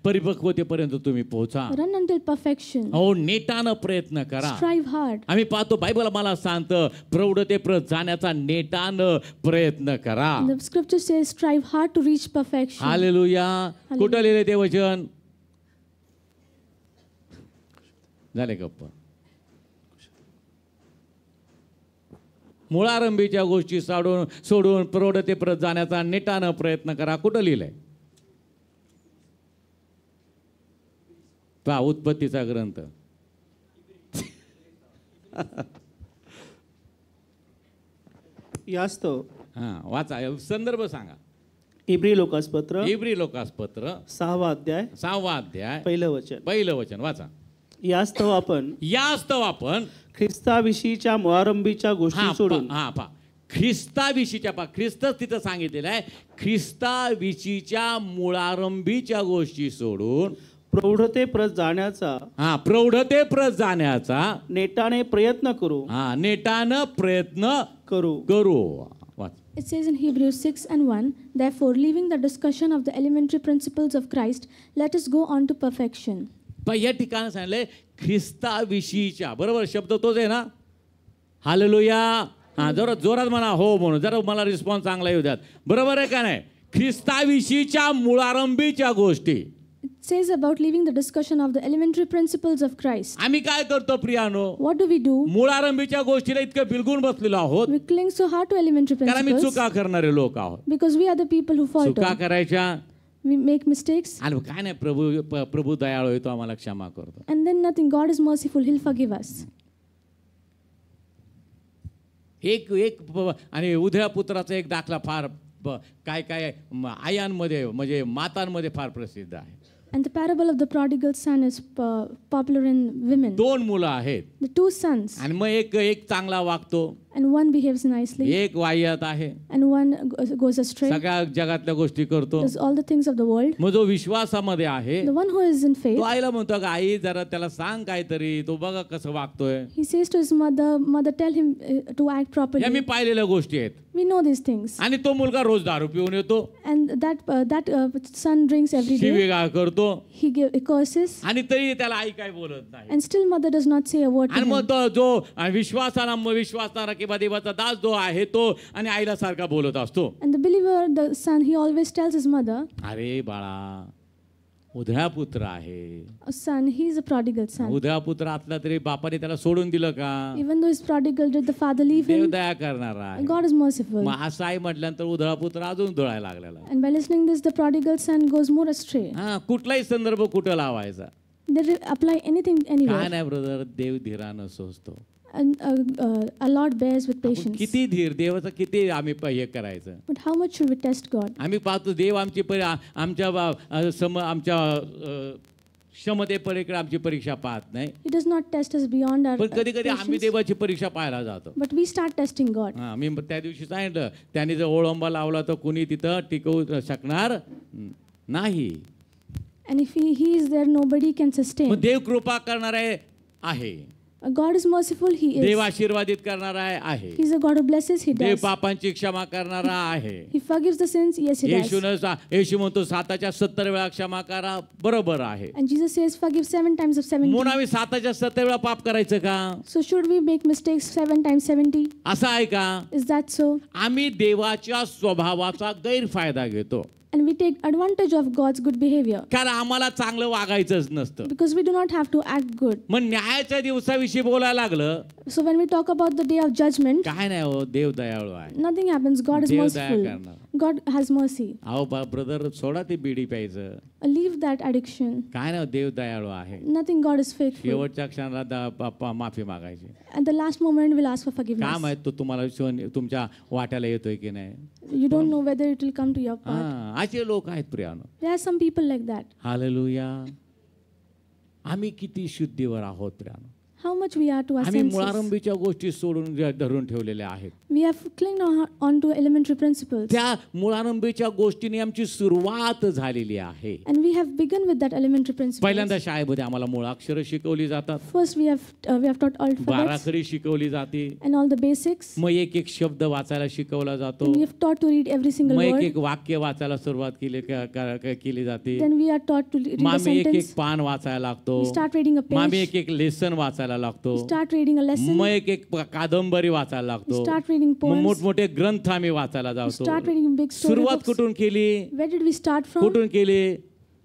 परिपक्वतेपर्यंत तुम्ही पोहोचा. Run until perfection. हो, नेटानं प्रयत्न करा. Strive hard. आम्ही पाहतो बायबल मला सांगतं प्रौढतेपर्यंत जाण्याचा नेटानं प्रयत्न करा. And the scripture says, strive hard to reach perfection. Hallelujah. कुठं लिहिले ते वचन? झाले गप्पा. मुळारंभीच्या गोष्टी सोडून प्रौढतेपर्यंत जाण्याचा नेटानं प्रयत्न करा. कुठं लिहिलंय? पहा, उत्पत्तीचा ग्रंथ. यास्तव हा, वाचा, संदर्भ सांगा. इब्री लोकासपत्र इब्री लोकासपत्र 6वा अध्याय 6वा अध्याय पहिलं वचन वाचा. यास्तव आपण यास्तव आपण ख्रिस्ताविषयीच्या मुळारंभीच्या गोष्टी सोडून ख्रिस्ताविषयीच्या ख्रिस्तच तिथं सांगितलेलं आहे. ख्रिस्ताविषयीच्या मुळारंभीच्या गोष्टी सोडून प्रौढतेप्रत जाण्याचा प्रौढतेप्रत जाण्याचा नेटाने प्रयत्न करू नेटानं प्रयत्न करू. वाच. It says in Hebrews 6 and 1, therefore, leaving the discussion of the elementary principles of Christ, let us go on to perfection. पण या ठिकाणी सांगितलंय ख्रिस्ताविषयीच्या, बरोबर शब्द तोच आहे ना? हालेलुया. जरा जोरात म्हणा हो म्हणून, जरा मला रिस्पॉन्स चांगला येऊ द्यात. बरोबर आहे का नाही? ख्रिस्ताविषयीच्या मुळारंभीच्या गोष्टी. It says about leaving the discussion of the elementary principles of Christ. आम्ही काय करतो प्रियानो? What do we do? मुळारंभीच्या गोष्टीला इतकं बिलगून बसलेलो आहोत We cling so hard to elementary कारण आम्ही principles चुका करणारे लोक आहोत. because we are the people who चुका falter. करायच्या We make mistakes आणि काय नाही, प्रभू दयाळू आहे, तो आम्हाला क्षमा करतो. and then nothing. God is merciful. He'll forgive us. एक आणि उधळ्या पुत्राचा एक दाखला फार काय आयांमध्ये म्हणजे मातांमध्ये फार प्रसिद्ध आहे. And the parable of the prodigal son is popular in women. 2 मुलं आहेत The 2 sons, आणि मग एक चांगला वागतो, and one behaves nicely, एक वाह्यात आहे, and one goes astray, सगळ्या जगातल्या गोष्टी करतो. does all the things of the world. मग जो विश्वासामध्ये आहे The one who is in तो faith, आईला म्हणतो का आई जरा त्याला सांग काहीतरी, तो बघा कसं वागतोय. he says to his mother, tell him to act या properly. मी पाहिलेल्या गोष्टी आहेत. We know these things. आणि तो मुलगा रोज दारू पिऊन येतो, And that son drinks every day. शिवीगाळ करतो, He curses, आणि तरी त्याला आई काय बोलत नाही. and still mother does not say a word to आणि him. मग तो जो विश्वासाला किंवा देवाचा दास जो आहे तो आणि आईला सारखा बोलत असतो. And the believer, the son, he always tells his mother, अरे बाळा, उधळा पुत्र आहे. son, he is a prodigal son. उधळा पुत्र असला तरी बापाने त्याला सोडून दिलं का? Even though he's prodigal, did the father leave Dev him? दया करणार आहे. God is merciful. मग असं आई म्हटल्यानंतर उधळा पुत्र अजून धुळायला लागलेला. And by listening this, the prodigal son goes more astray. कुठलाही संदर्भ कुठं लावायचा? They apply anything काय anywhere. नाही ब्रदर, देव धीरानं सोसतो. And our Lord bears with patience. किती धीर, देवाचं किती आम्ही हे करायचं. But how much should we test God? आम्ही पाहतो देव आमच्या क्षमतेपलीकडे आमची परीक्षा पाहत नाही, He does not test us beyond our पण कधी कधी आम्ही patience, देवाची परीक्षा पाहायला जातो. but we start testing God. हा, मी त्या दिवशी सांगितलं, त्याने जर ओळंबा लावला तर कुणी तिथं टिकवू शकणार नाही. And if he is there, nobody can sustain. मग देव कृपा करणारा आहे, God is merciful, He is. देव आशीर्वादित करणारा आहे, He's a God who blesses, He Dev does. पापांची क्षमा करणारा आहे. He forgives the sins, yes, He does. येशू म्हणतो 7च्या 70 वेळा क्षमा करा, बरोबर आहे. And Jesus says, forgive 7 times of 70. म्हणून आम्ही 7च्या 70 वेळा पाप करायचं का? So should we make mistakes 7 times 70? असं आहे का? Is that so? आम्ही देवाच्या स्वभावाचा गैरफायदा घेतो, And we take advantage of God's good behavior कारण आम्हाला चांगलं वागायचंच नसतं. because we do not have to act good. मग न्यायाच्या दिवसाविषयी बोलायला लागलं, So when we talk about the day of judgment, काय नाही हो, देव दयाळू आहे. nothing happens. God is देव दया merciful. करणार. God has mercy. अहो ब्रदर, सोडा ती बिडी प्यायचं, Leave that addiction. काय नाही, देव दयाळू आहे. Nothing, God is faithful. शेवटच्या क्षणाला माफी मागायची. At the last moment, we'll ask for काय forgiveness. माहित तो तुम्हाला तुमच्या वाट्याला येतोय की नाही. You don't know whether it will come to your part. हा, असे लोक आहेत प्रियानो. There are some people like that. Hallelujah. आम्ही किती शुद्धीवर आहोत प्रियानो. How much we are to our आम्ही senses. मुळारंभीच्या गोष्टी सोडून धरून ठेवलेल्या आहेत. We have clinged on to elementary principles. त्या मुळारंभीच्या गोष्टीने आमची सुरुवात झालेली आहे. And we have begun with that elementary principles. पहिल्यांदा शाळेमध्ये आम्हाला मुळाक्षरं शिकवली जातात, First, we have taught alphabets बाराखडी शिकवली जाते, and all the basics. मग एक एक शब्द वाचायला शिकवला जातो, And we have taught to read every single मग एक word. एक वाक्य वाचायला सुरुवात केली जाते. Then we are taught to read मग a आम्ही एक एक sentence. पान वाचायला लागतो, We start reading a मग आम्ही page. एक एक लेसन वाचायला लागतो, We start reading a lesson. मग एक एक कादंबरी वाचायला We लागतो, start reading मग poems. मोठमोठे ग्रंथ आम्ही वाचायला We जातो. start reading big सुरुवात storybooks. कुठून केली? Where did we start from? कुठून केली?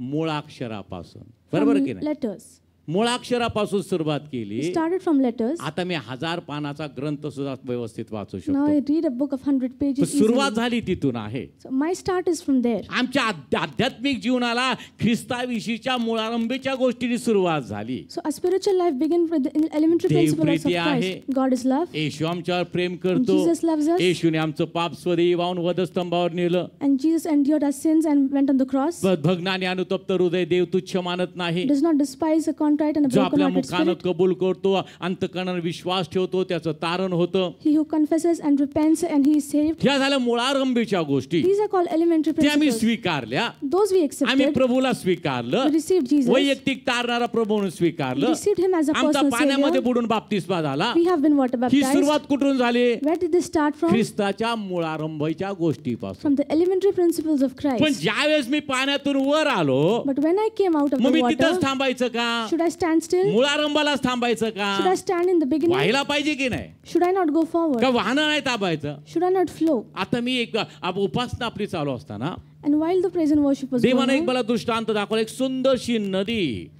मुळाक्षरापासून, बरोबर की From नाही? letters. मुळाक्षरापासून सुरुवात We केली. started from letters. आता मी 1000 पानाचा ग्रंथ सुद्धा व्यवस्थित वाचू Now I शकतो. read a book of 100 पण pages सुरुवात easily. झाली तिथून आहे. So my start is from there. आमच्या आध्यात्मिक जीवनाला ख्रिस्ताविषयीच्या मुळारंभीच्या गोष्टींनी सुरुवात झाली. So our spiritual life begins with the elementary Dev principles of Preeti आहे. Christ. God is love. येशू आमच्यावर प्रेम करतो. Jesus loves us. येशूने आमचं पाप स्वदेही वाहून वधस्तंभावर नेलं. And Jesus endured our sins and went on the cross. भग्नाने अनुतप्त हृदय देव तुच्छ मानत नाही. Does not despise a contrite and a जो आपल्या broken-hearted मुखानं spirit. कबूल करतो, अंतकरणाने विश्वास ठेवतो, त्याचं तारण होतं. He who confesses and repents and he is saved. ह्या झाल्या मुळारंभीच्या गोष्टी, These are called elementary त्या आम्ही principles. स्वीकारल्या. Those we आम्ही accepted. प्रभूला स्वीकारलं, We received Jesus. वैयक्तिक तारणारा प्रभू म्हणून We स्वीकारलं. received him as a आमचा personal पाण्यामध्ये savior. बुडून बाप्तिस्मा झाला. We have been water he baptized. सुरुवात कुठून झाली? Where did this start from? ख्रिस्ताच्या मुळारंभीच्या गोष्टीपासून. From the elementary principles of पण Christ. ज्यावेळेस मी पाण्यातून वर आलो, But when I came out of मग the मी water, तिथंच थांबायचं का? should I stand still? मुळारंभालाच थांबायचं का? Should I stand in the beginning? व्हायला पाहिजे की नाही? Should I not go forward? का वाहनं नाही थांबायचं? Should I not flow? आता मी एक उपासना आपली चालू असताना And while the praise and worship was देवाने एक going मला दृष्टांत दाखवला. एक सुंदरशी नदी,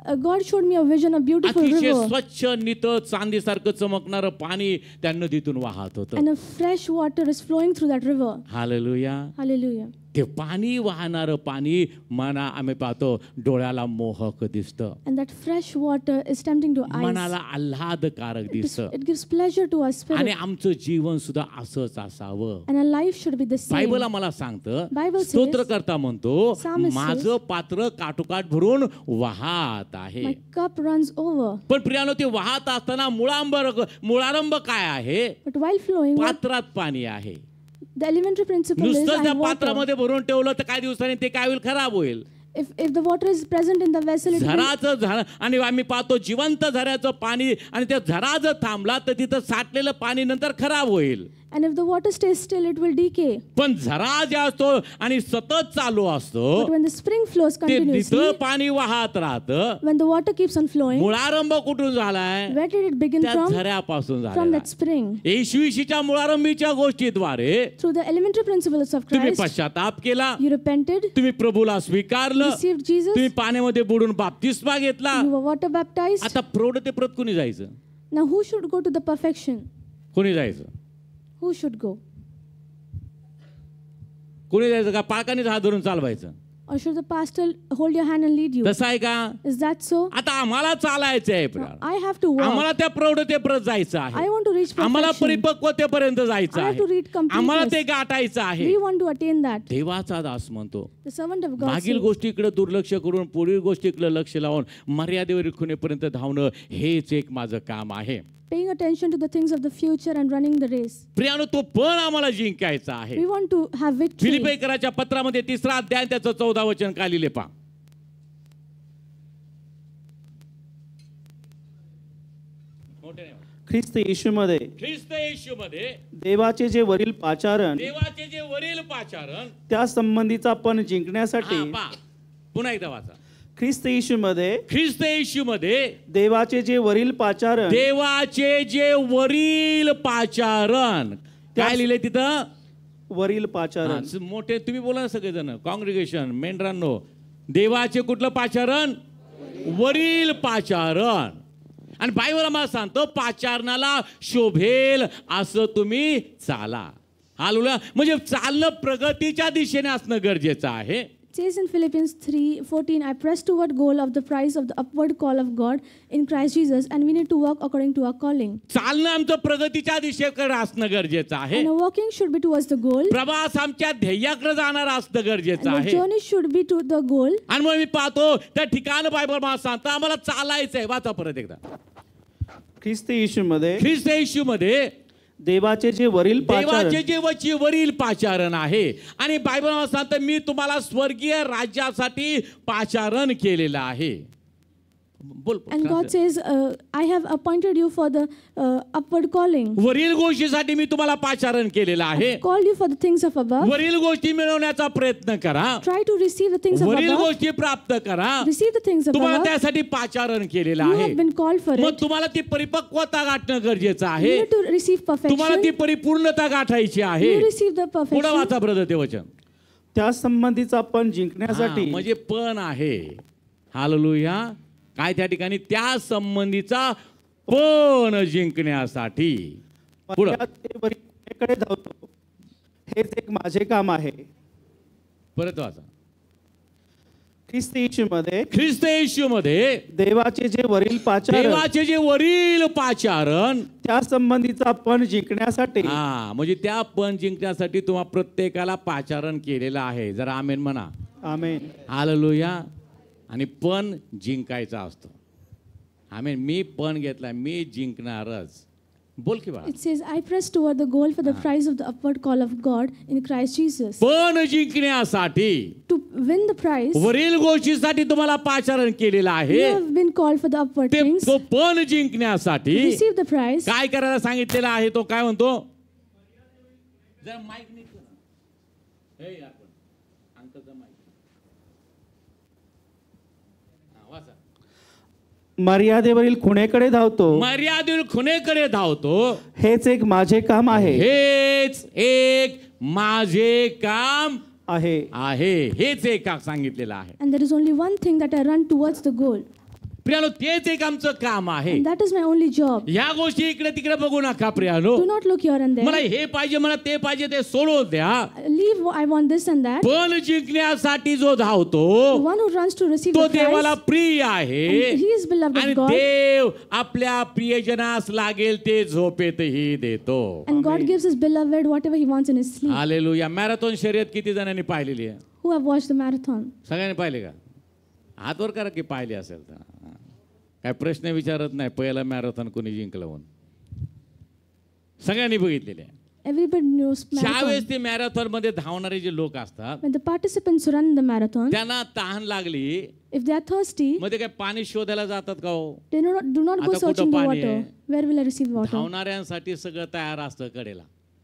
on, God showed me a vision, a beautiful अतिशय river, स्वच्छ नितळ चांदीसारखं चमकणारं पाणी त्या नदीतून वाहत होतं. and a fresh water is flowing through that river. Hallelujah. Hallelujah. ते पाणी वाहणारं पाणी आम्ही पाहतो डोळ्याला मोहक दिसतं, And that fresh water is tempting to eyes. मनाला आल्हादकारक दिसतं. It gives pleasure to our आणि spirit. आमचं जीवन सुद्धा असंच असावं. And our life should be the same. Bible आम्हाला सांगतं, Bible says, स्तोत्रकर्ता म्हणतो, Psalmist says, माझं पात्र काठोकाठ भरून वाहत आहे. My cup runs over. पण प्रियानो, ते वाहत असताना मुळारंभ काय आहे? But while flowing, पात्रात पाणी आहे. the elementary principle is नुसतं त्या I water. पात्रामध्ये भरून ठेवलं तर काही दिवसांनी ते काय होईल? खराब होईल. If the water is present in the vessel, it will, झराचं झरा, आणि आम्ही पाहतो जिवंत झऱ्याचं पाणी, आणि त्या झरा जर थांबला तर तिथं साठलेलं पाणी नंतर खराब होईल. and if the water stays still, it will decay. पण झरा जे असतो आणि सतत चालू असतो, But when the spring flows ते continuously, तिथं पाणी वाहत राहतं. when the water keeps on flowing, मुळारंभ कुठून झालाय? where did it begin त्या from? झऱ्यापासून From झाला. that spring. येशूच्या मुळारंभीच्या गोष्टीद्वारे Through the elementary principles of तुम्ही Christ, पश्चाताप केला, you repented, तुम्ही प्रभूला स्वीकारलं, received Jesus, तुम्ही पाण्यामध्ये बुडून बाप्तिस्मा घेतला. you were water baptized. आता प्रौढ ते प्रत कोणी जायचं? Now who should go to the perfection? कोणी जायचं? Who should go? कोणी जायचं का? पालकांनीच हात धरून चालवायचं? Or should the pastor hold your hand and lead you? तसं आहे का? Is that so? आता आम्हाला चालायचं आहे प्रिय. I have to walk. आम्हाला त्या प्रौढतेपर्यंत जायचं I आहे. want to reach आम्हाला perfection. परिपक्वतेपर्यंत जायचं I have to आहे. reach completeness. आम्हाला ते गाठायचं आहे. We want to attain that. देवाचा दास म्हणतो The servant of God मागील says, गोष्टीकडे दुर्लक्ष करून पुढील गोष्टीकडे लक्ष लावून मर्यादेवर खुणेपर्यंत धावणं हेच एक माझं काम आहे. paying attention to the things of the future and running the race. प्रियानो तो पण आम्हाला जिंकायचा आहे. We want to have victory. फिलिप्पीकराच्या पत्रामध्ये 3रा अध्याय त्याचं 14 वचन काय लिहिले पहा. ख्रिस्त येशूमध्ये ख्रिस्त येशूमध्ये देवाचे जे वरील पाचारण देवाचे जे वरील पाचारण त्या संबंधीचा पण जिंकण्यासाठी पहा. पुन्हा एकदा वाचा. ख्रिस्त येशूमध्ये ख्रिस्त येशूमध्ये देवाचे जे वरील पाचारण देवाचे जे वरील पाचारण काय लिहिले तिथं. वरील पाचारण हा, मोठे तुम्ही बोला ना सगळेजण कॉंग्रिगेशन मेंढरांनो. देवाचे कुठलं पाचारण. वरील पाचारण. आणि बायबल आम्हाला सांगतो पाचारणाला शोभेल असं तुम्ही चाला. हालेलुया. म्हणजे चालणं प्रगतीच्या दिशेने असणं गरजेचं आहे. It says in Philippians 3:14, I press toward goal of the prize of the upward call of God in Christ Jesus, and we need to walk according to our calling. चालणं आमचं प्रगतीच्या दिशेकडे असणं गरजेचं आहे. And our walking should be towards the goal. प्रवास आमच्या ध्येयाकडे जाणार असणं गरजेचं And the आहे. journey should be to the goal. आणि मग मी पाहतो त्या ठिकाण बायबल मला सांगतं आम्हाला चालायचंय. वाचा परत एकदा. ख्रिस्त येशूमध्ये ख्रिस्त येशूमध्ये देवाचे जे वरील पाचारण देवाचे जे वरील पाचारण आहे. आणि बायबल मला सांगतं मी तुम्हाला स्वर्गीय राज्यासाठी पाचारण केलेलं आहे. बोल. And God says, I have appointed you for the upward calling. वरील गोष्टीसाठी मी तुम्हाला पाचारण केलेलं आहे. Called you for the things of above. वरील गोष्टी मिळवण्याचा प्रयत्न करा. Try to receive the things of वरील above. गोष्टी प्राप्त करा. Receive the things of तुम्हाला above. त्यासाठी पाचारण केलेलं You आहे. have been called for मग it. तुम्हाला ती परिपक्वता गाठणं गरजेचं You आहे. need to receive तुम्हाला ती perfection. परिपूर्णता गाठायची आहे. You receive the पुढे perfection. वाचा ब्रदर ते वचन. त्या संबंधीचा पण जिंकण्यासाठी हा, म्हणजे पण आहे. हालेलुया. काय त्या ठिकाणी त्या संबंधीचा पण जिंकण्यासाठी. पुढे मर्यादेवरील खुणेकडे धावतो हेच एक माझे काम आहे. परत वाचा. ख्रिस्त येशूमध्ये ख्रिस्त येशूमध्ये देवाचे जे वरील पाचारण देवाचे जे वरील पाचारण त्या संबंधीचा पण जिंकण्यासाठी हा म्हणजे त्या पण जिंकण्यासाठी तुम्हाला प्रत्येकाला पाचारण केलेलं आहे. जरा आमेन म्हणा. आमेन. हालेलुया. आणि पण जिंकायचा असतो. आमेन. मी पण घेतला मी जिंकणारच. बोल की बाळा. It says, I press toward the goal for the prize of the upward call of God in Christ Jesus. पण जिंकण्यासाठी To win the prize, वरील गोष्टीसाठी तुम्हाला पाचारण केलेलं you आहे. have been called for the upward ते things. तो पण जिंकण्यासाठी Receive the prize. काय करायला सांगितलेलं आहे. तो काय म्हणतो. जरा माईक नीट कर. हे यार पण अंकलचा माईक. हा वाचा. मर्यादेवरील खुणेकडे धावतो मर्यादेवर खुणेकडे धावतो हेच एक माझे काम आहे. हेच एक माझे काम आहे आहे. हेच एक सांगितलेलं आहे. And there is only one thing that I run towards the goal. प्रियानो तेच एक आमचं काम आहे. And that is my only job. ह्या गोष्टी इकडे तिकडे बघू नका प्रियानो. Do not look here and मला there. हे पाहिजे मला ते पाहिजे ते सोडून द्या. Leave, I want this and that. पण जिंकण्यासाठी जो धावतो The one who runs to receive तो the prize, देवाला प्रिय आहे. and he is beloved आणि of God. देव आपल्या प्रियजनास लागेल ते झोपेतही देतो. And God gives his beloved whatever he wants in his sleep. Hallelujah. Marathon शर्यत किती जणांनी पाहिलेली आहे. Who have watched the marathon? सगळ्यांनी पाहिले का. हात वर करा की पाहिले असेल तर. काय प्रश्न विचारत नाही पहिला मॅरेथॉन कोणी जिंकलं म्हणून. सगळ्यांनी बघितलेले आहे. Everybody knows marathon. ज्यावेळेस ते मॅरेथॉन मध्ये धावणारे जे लोक असतात When the participants run the marathon, त्यांना तहान लागली if they are thirsty, मग ते काय पाणी शोधायला जातात का हो. they do not go आता searching कुठं for पाणी water. आहे? Where will I receive water? धावणाऱ्यांसाठी सगळं तयार असतं कडेला.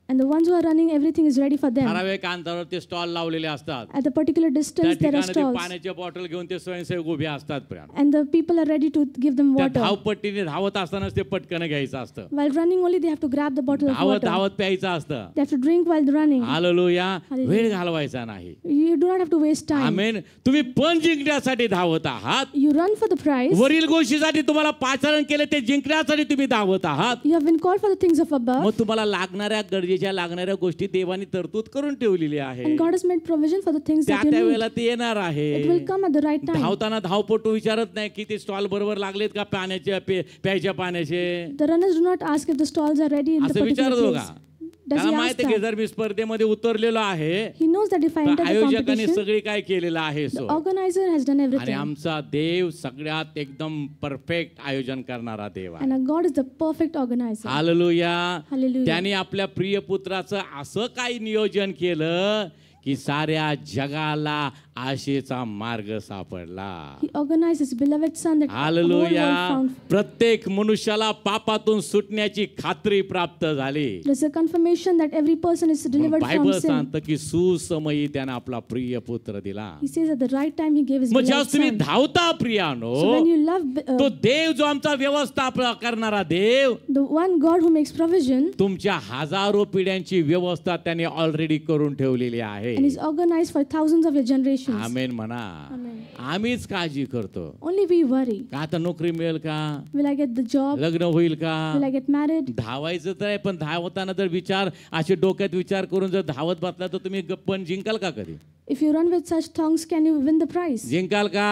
And the ones who are running, everything is ready for them. ठराविक अंतरावर ते स्टॉल लावलेले असतात. At a particular त्या distance, there are ठिकाणी ते stalls. पाण्याच्या बॉटल घेऊन ते स्वयंसेवक उभे असतात. And the people are ready to give them त्या water. धावपट्टीने धावत असतानाच ते पटकन घ्यायचं असतं. While running only, they have to grab the bottle of धावत water. धावत प्यायचं असतं. They have to drink while running. Hallelujah. Hallelujah. वेळ घालवायचा नाही. You do not have to waste time. आमेन. तुम्ही पण जिंकण्यासाठी धावत आहात. You run for the prize. वरील गोष्टीसाठी तुम्हाला पाचारण केले ते जिंकण्यासाठी तुम्ही धावत आहात. You have been called for the things of above. मग तुम्हाला लागणाऱ्या गरजेच्या गरजेच्या लागणाऱ्या गोष्टी देवाने तरतूद करून ठेवलेली आहे. And God has made provision for the things that you त्या need. वेळेला ते येणार आहे. It will come at the right time. धावताना धावपटू विचारत नाही की ते स्टॉल बरोबर लागलेत का पाण्याचे प्यायच्या पाण्याचे, The runners do not ask if the stalls are ready in the असं particular विचारतो place. का? Does त्याला he माहित ask आहे की that? जर मी स्पर्धेमध्ये उतरलेलो आहे He knows that if I तर enter the आयोजकांनी competition, सगळी काय केलेलं आहे the so. organizer has done आणि everything. आमचा देव सगळ्यात एकदम परफेक्ट आयोजन करणारा देव आहे. And our God is the perfect organizer. Hallelujah. Hallelujah. त्याने आपल्या प्रिय पुत्राचं असं काही नियोजन केलं की साऱ्या जगाला आशेचा मार्ग सापडला. He organized his beloved son that the whole world hallelujah. found. प्रत्येक मनुष्याला पापातून सुटण्याची खात्री प्राप्त झाली. There's a confirmation that every person is delivered from Bible sin. सांगतं की सुसमयी त्याने आपला प्रिय पुत्र दिला. He says at the right time he gave his मग beloved जेव्हा तुम्ही son. धावता प्रियानो, So when you love तो देव जो आमचा व्यवस्थापन करणारा देव the one God who makes provision तुमच्या हजारो पिढ्यांची व्यवस्था त्याने ऑलरेडी करून ठेवलेली आहे. and is organized for thousands of your generations. आमेन म्हणा. Amen. आम्हीच काळजी करतो Only we worry. का आता नोकरी मिळेल का, Will I get the job? लग्न होईल का. Will I get married? धावायचं तर आहे पण धावताना जर विचार असे डोक्यात विचार करून जर धावत बसला तर तुम्ही पण जिंकाल का कधी. If you run with such thongs, can you win the prize? जिंकाल का,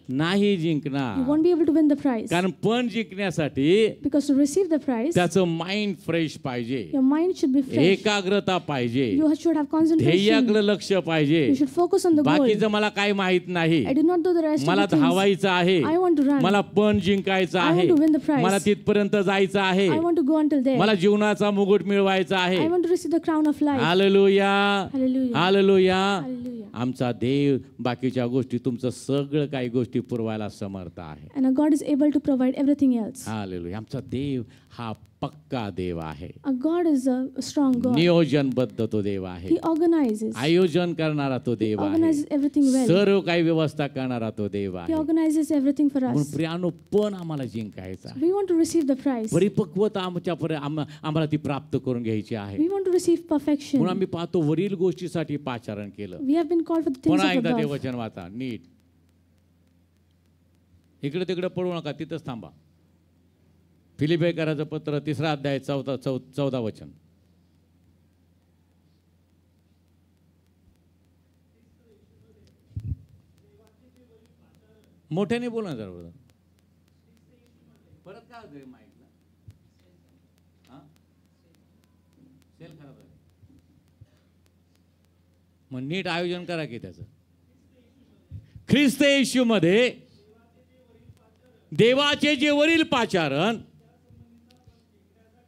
नाही You जिंकणार. won't be able to win the prize. कारण पण जिंकण्यासाठी Because to receive the prize, त्याचं माइंड फ्रेश पाहिजे, your mind should be fresh. एकाग्रता पाहिजे, You should have concentration. ध्येयाकडे लक्ष पाहिजे. You should focus on the goal. बाकीचं मला काही माहित नाही, I do not do the rest मला of the things. धावायचं आहे, I want to run. मला पण जिंकायचं I आहे, want to win the prize. मला तिथपर्यंत जायचं आहे, I want to go until there. मला जीवनाचा मुकुट मिळवायचा आहे. I want to receive the crown of life. Hallelujah. Hallelujah. Hallelujah. Hallelujah. आमचा देव बाकीच्या गोष्टी तुमचं सगळं काही गोष्टी पुरवायला समर्थ आहे. And our God is able to provide everything else. Hallelujah. आमचा देव हा पक्का देव आहे. Our God is a strong God. नियोजनबद्ध तो देव आहे. He organizes. आयोजन करणारा तो देव आहे. Organizes everything well. सर्व काही व्यवस्था करणारा तो देव He आहे. organizes everything for म्हणून us. प्रियानो पण आम्हाला जिंकायचा आहे. We want to receive the prize. परिपक्वता आम्हाला ती प्राप्त करून घ्यायची आहे. We want to receive perfection. म्हणून आम्ही पाहतो वरील गोष्टीसाठी पाचारण केलं. We have been called for the things पुन्हा of एकदा above. देववचन वाचा नीट. इकडे तिकडे पडू नका, तिथंच थांबा. फिलिप्पियराचं पत्र 3 अध्याय 14 वचन. मोठ्याने बोला जरा बरं. परत काय होतं माईकला? सेल खराब आहे. मग नीट आयोजन करा की त्याचं. ख्रिस्त येशूमध्ये देवाचे जे वरील पाचारण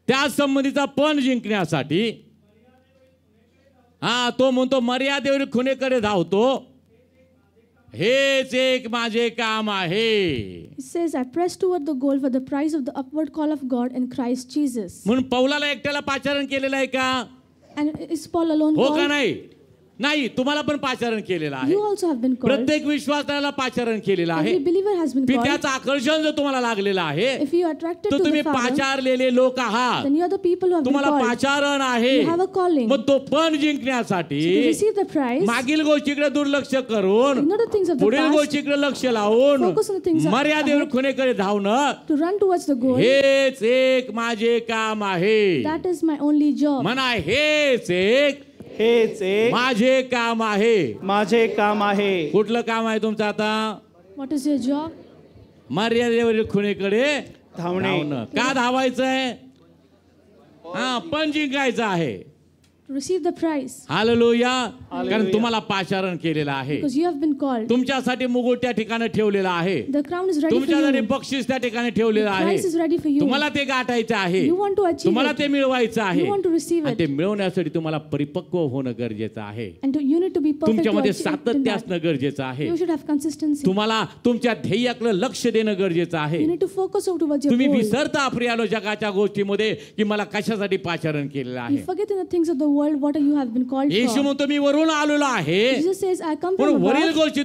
त्या संबंधीचा पण जिंकण्यासाठी, तो म्हणतो मर्यादेवर खुणेकडे धावतो, हेच एक माझे काम आहे. He says, I press toward the goal for the prize of the upward call of God in Christ Jesus. म्हणून पौलाला एकट्याला पाचारण केलेलं आहे का? And is Paul alone हो का called? नाही? नाही, तुम्हाला पण पाचारण केलेलं आहे. You also have been called. प्रत्येक विश्वासाला पाचारण केलेलं आहे. Every believer has been called. त्याचं आकर्षण जर तुम्हाला लागलेलं आहे If you are attracted तर to तुम्ही the Father, पाचारलेले लोक आहात. then you are the people who have been तुम्हाला called. पाचारण आहे. You have a calling. मग तो पण जिंकण्यासाठी To receive the prize, मागील गोष्टीकडे दुर्लक्ष करून ignore the things of the पुढील past, गोष्टीकडे लक्ष लावून Focus on the things मर्यादेवर ahead. खुणेकडे धावणं, to run towards the goal. हेच एक माझे काम आहे. That is my only job. म्हणा हेच एक हेच एक माझे काम आहे. माझे काम आहे. कुठलं काम आहे तुमचं आता? What is your job? मर्यादेवरील खुणेकडे धावणे. धावणं. का धावायचंय? पण जिंकायचं आहे. To receive the prize. Hallelujah. कारण तुम्हाला पाचारण केलेलं आहे. Because you have been called. तुमच्यासाठी मुकुट त्या ठिकाणी ठेवलेला आहे. The crown is ready for तुमच्यासाठी you. बक्षीस त्या ठिकाणी ठेवलेलं The आहे. prize is ready for you. तुम्हाला ते गाठायचं आहे. You want to achieve तुम्हाला it. ते मिळवायचं आहे. You want to receive आणि it. ते मिळवण्यासाठी तुम्हाला परिपक्व होणं गरजेचं आहे. And you need to be perfect to तुमच्यामध्ये achieve in सातत्य that. असणं गरजेचं आहे. You should have consistency. तुम्हाला तुमच्या ध्येयाकडे लक्ष देणं गरजेचं आहे. You need to focus towards your तुम्ही goal. विसरता प्रियालो जगाच्या गोष्टीमध्ये की मला कशासाठी पाचारण केलेलं You आहे. forget in the things of the world what you have been called Yeshu for. म्हणतो मी वरून आलेलो आहे. Jesus says, I come म्हणून from वरील above. गोष्टी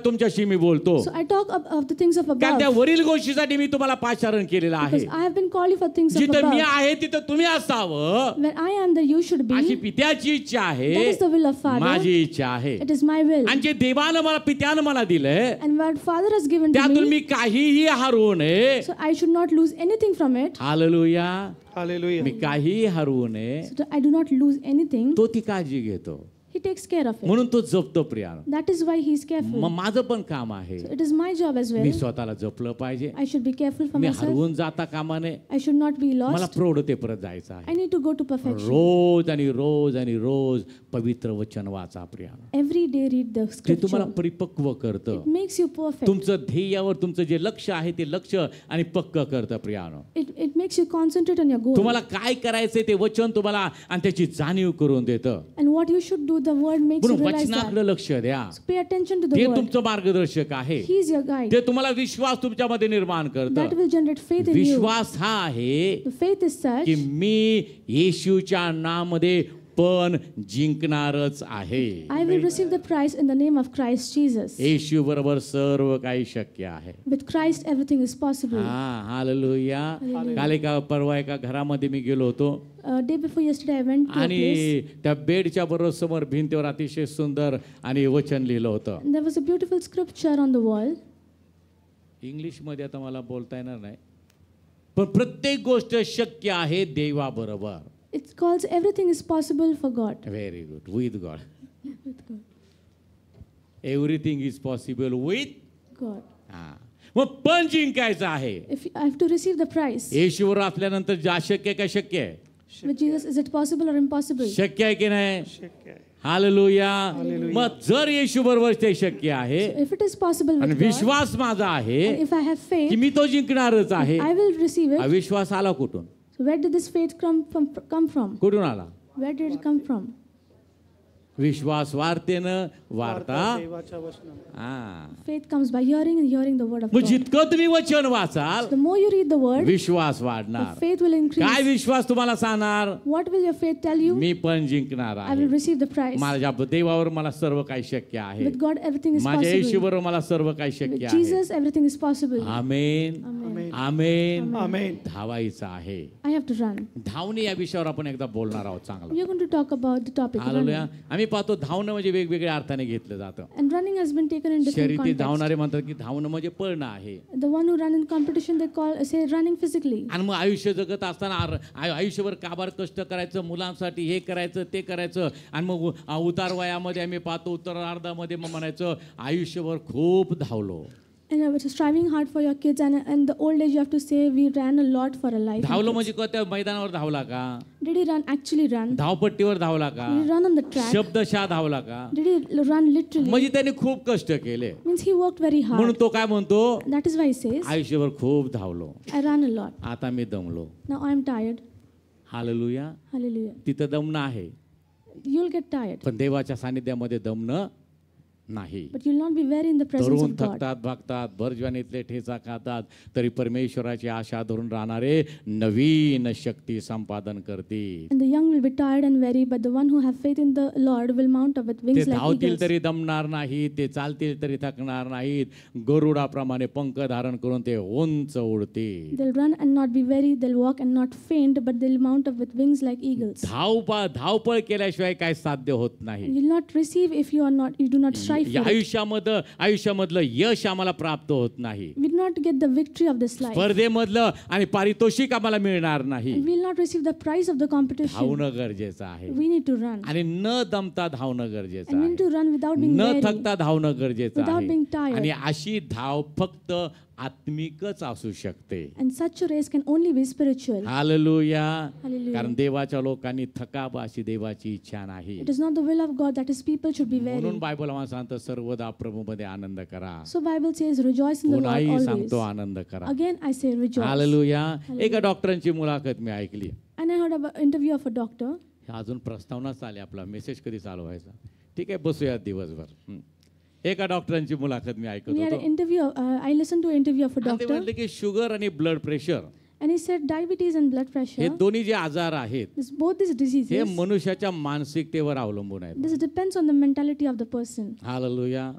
तुमच्याशी मी बोलतो. So I talk of the things of कारण त्या above. वरील गोष्टीसाठी मी तुम्हाला पाचारण केलेलं आहे. Because I have been called you for things of जिथं मी above. आहे तिथं तुम्ही असावं Where I am, there you should अशी be. पित्याची इच्छा आहे. That is the will of Father. माझी इच्छा आहे. it is my will. आणि जे देवानं मला पित्यानं मला दिलंय And what Father has given to त्यातून me, मी काहीही हरवू नये. so I should not lose anything from it. Hallelujah. Hallelujah. मी काहीही हरवू नये. So I do not lose anything. तो ती काळजी घेतो. He takes care of it. म्हणून तो जपतो प्रियानो. That is why he is careful. मग माझं पण काम आहे. So it is my job as me well. स्वतःला जपलं पाहिजे. I should be careful for me myself. हरवून जाता कामा नये. I should not be मला lost. प्रौढतेपर्यंत जायचं आहे. I need to go to perfection. रोज आणि रोज आणि रोज पवित्र वचन वाचा प्रियानो. Every day read the ते तुम्हाला scripture. परिपक्व करतं. It makes you perfect. तुमचं ध्येयावर तुमचं जे लक्ष आहे ते लक्ष आणि पक्क करतं प्रियानो. It makes you concentrate on your goal. तुम्हाला काय करायचंय ते वचन तुम्हाला आणि त्याची जाणीव करून देतं. And what you should do, the word makes you म्हणून realize that. वचनाकडे लक्ष द्या. So pay attention to the ते word. तुमचं मार्गदर्शक आहे. He is your guide. ते तुम्हाला विश्वास तुमच्यामध्ये निर्माण That करतं. will generate faith in you. विश्वास हा आहे The faith is such की मी येशूच्या नामामध्ये पण जिंकणारच आहे. I will receive the prize in the name of Christ Jesus. येशू बरोबर सर्व काही शक्य आहे. With Christ everything is possible. Hallelujah. काल एका परवा एका घरामध्ये मी गेलो होतो Day before yesterday I went to a आणि place. त्या बेडच्या बरोबर समोर भिंतीवर अतिशय सुंदर आणि वचन लिहिलं होतं. And there was a beautiful scripture on the wall. इंग्लिशमध्ये आता मला बोलता येणार नाही, पण प्रत्येक गोष्ट शक्य आहे देवाबरोबर. It calls everything is possible for God. Very good. With God. With God. Everything is possible with. God. मग पण जिंकायचं आहे. If I have to receive the prize, येशूवर असल्यानंतर जे अशक्य आहे का शक्य आहे? with Jesus, is it possible or impossible? शक्य आहे की नाही? शक्य आहे. हालेलुया. मग जर येशू बरोबर ते शक्य आहे If it is possible आणि with God, विश्वास माझा आहे and if I have की faith, मी तो जिंकणारच आहे. I will receive हा it. विश्वास आला कुठून? So where did this faith come from? कुठून आला? Where did it come from? विश्वास वार्तेनं वार्ता. देवाच्या वचनाने. हा. Faith comes by hearing and hearing the word of मग God. जितकं तुम्ही वचन वाचाल The more you read the word, Vishwas the वाढणार. faith will काय increase. विश्वास तुम्हाला सांगणार? What will your faith tell you? मी पण जिंकणार I will आहे. receive the prize. माझ्या देवावर मला सर्व काही शक्य आहे. With God, everything is माझ्या possible. येशूवर मला सर्व काही With शक्य आहे. Jesus, everything is possible. Amen. Amen. आमेन. आमेन. धावायचं आहे. I have to run. धावणे या विषयावर आपण एकदा बोलणार आहोत चांगलं. We are going to talk about the topic hallelujah. running. आम्ही पाहतो धावणं म्हणजे वेगवेगळ्या अर्थाने घेतलं जातं. And running has been taken in different शर्यती contexts. धावणारे म्हणतात की धावणं म्हणजे पळणं आहे. The one who run in competition, they say running physically. आणि मग आयुष्य जगत असताना आयुष्यभर काबार कष्ट करायचं, मुलांसाठी हे करायचं ते करायचं आणि मग उतार वयामध्ये आम्ही पाहतो उत्तरार्धामध्ये मग म्हणायचं आयुष्यभर खूप धावलो. And striving hard for your kids, and in the old age you have to say we ran a lot for a life. धावलो म्हणजे का त्या मैदानावर धावला का? Did he run actually run? धावपट्टीवर धावला का? Did he run on the track? शब्दशः धावला का? Did he run literally? म्हणजे त्याने खूप कष्ट केले. Means he worked very म्हणून hard. तो काय म्हणतो? That is why he says, आयुष्यभर खूप धावलो, I ran a lot. आता मी दमलो. Now I am tired. Hallelujah. Hallelujah. तिथं दमणं आहे, You'll get tired, पण देवाच्या सानिध्यामध्ये दमणं नाही. but you'll not be very in the presence तरुण of God. थकतात, भागतात, भरजवानीतले ठेचा खातात, तरी परमेश्वराची आशा धरून राहणारे नवीन शक्ती संपादन करतील. And the young will be tired and weary, but the one who have faith in the Lord will mount up with ते wings like धावतील eagles. तरी दमणार नाहीत, ते चालतील तरी थकणार नाहीत, गरुडाप्रमाणे पंख धारण करून ते उंच उडतील. They'll run and not be weary, they'll walk and not faint, but they'll mount up with wings like eagles. धावपळ केल्याशिवाय काय साध्य होत नाही. You'll not receive if you do not strive या for it. आयुष्यामधलं यश आम्हाला प्राप्त होत नाही. We will not get the victory of this life. स्पर्धेमधलं आणि पारितोषिक आम्हाला मिळणार नाही. We will not receive the prize of the competition. धावणं गरजेचं आहे We need to run. आणि न दमता धावणं गरजेचं And we need आहे. to run without being न weary. थकता धावणं गरजेचं Without being आहे. tired. आणि अशी धाव फक्त आत्मिकच असू शकते. And such a race can only be spiritual. Hallelujah. Hallelujah. कारण देवाच्या लोकांनी थकावं अशी देवाची इच्छा नाही. It is not the will of God that his people should be म्हणून weary. बायबल आम्हाला सांगतं सर्वदा प्रभूमध्ये आनंद करा. So Bible says rejoice in the Lord पुन्हाही always. सांगतो आनंद करा. Again I say rejoice. Hallelujah. एका डॉक्टरांची मुलाखत मी ऐकली. And I heard about interview of a doctor. अजून प्रस्तावनाच आली, आपला मेसेज कधी चालू व्हायचा. ठीक आहे, बसूया दिवसभर. एका डॉक्टरांची मुलाखत मी ऐकत We had an होतो. interview. I listened to an interview of a आणि ते doctor, म्हटले की शुगर आणि blood pressure and he said diabetes and blood हे pressure. दोन्ही जे आजार आहेत Both these हे diseases. मनुष्याच्या मानसिकतेवर अवलंबून आहेत. This depends on the mentality of the person. Hallelujah.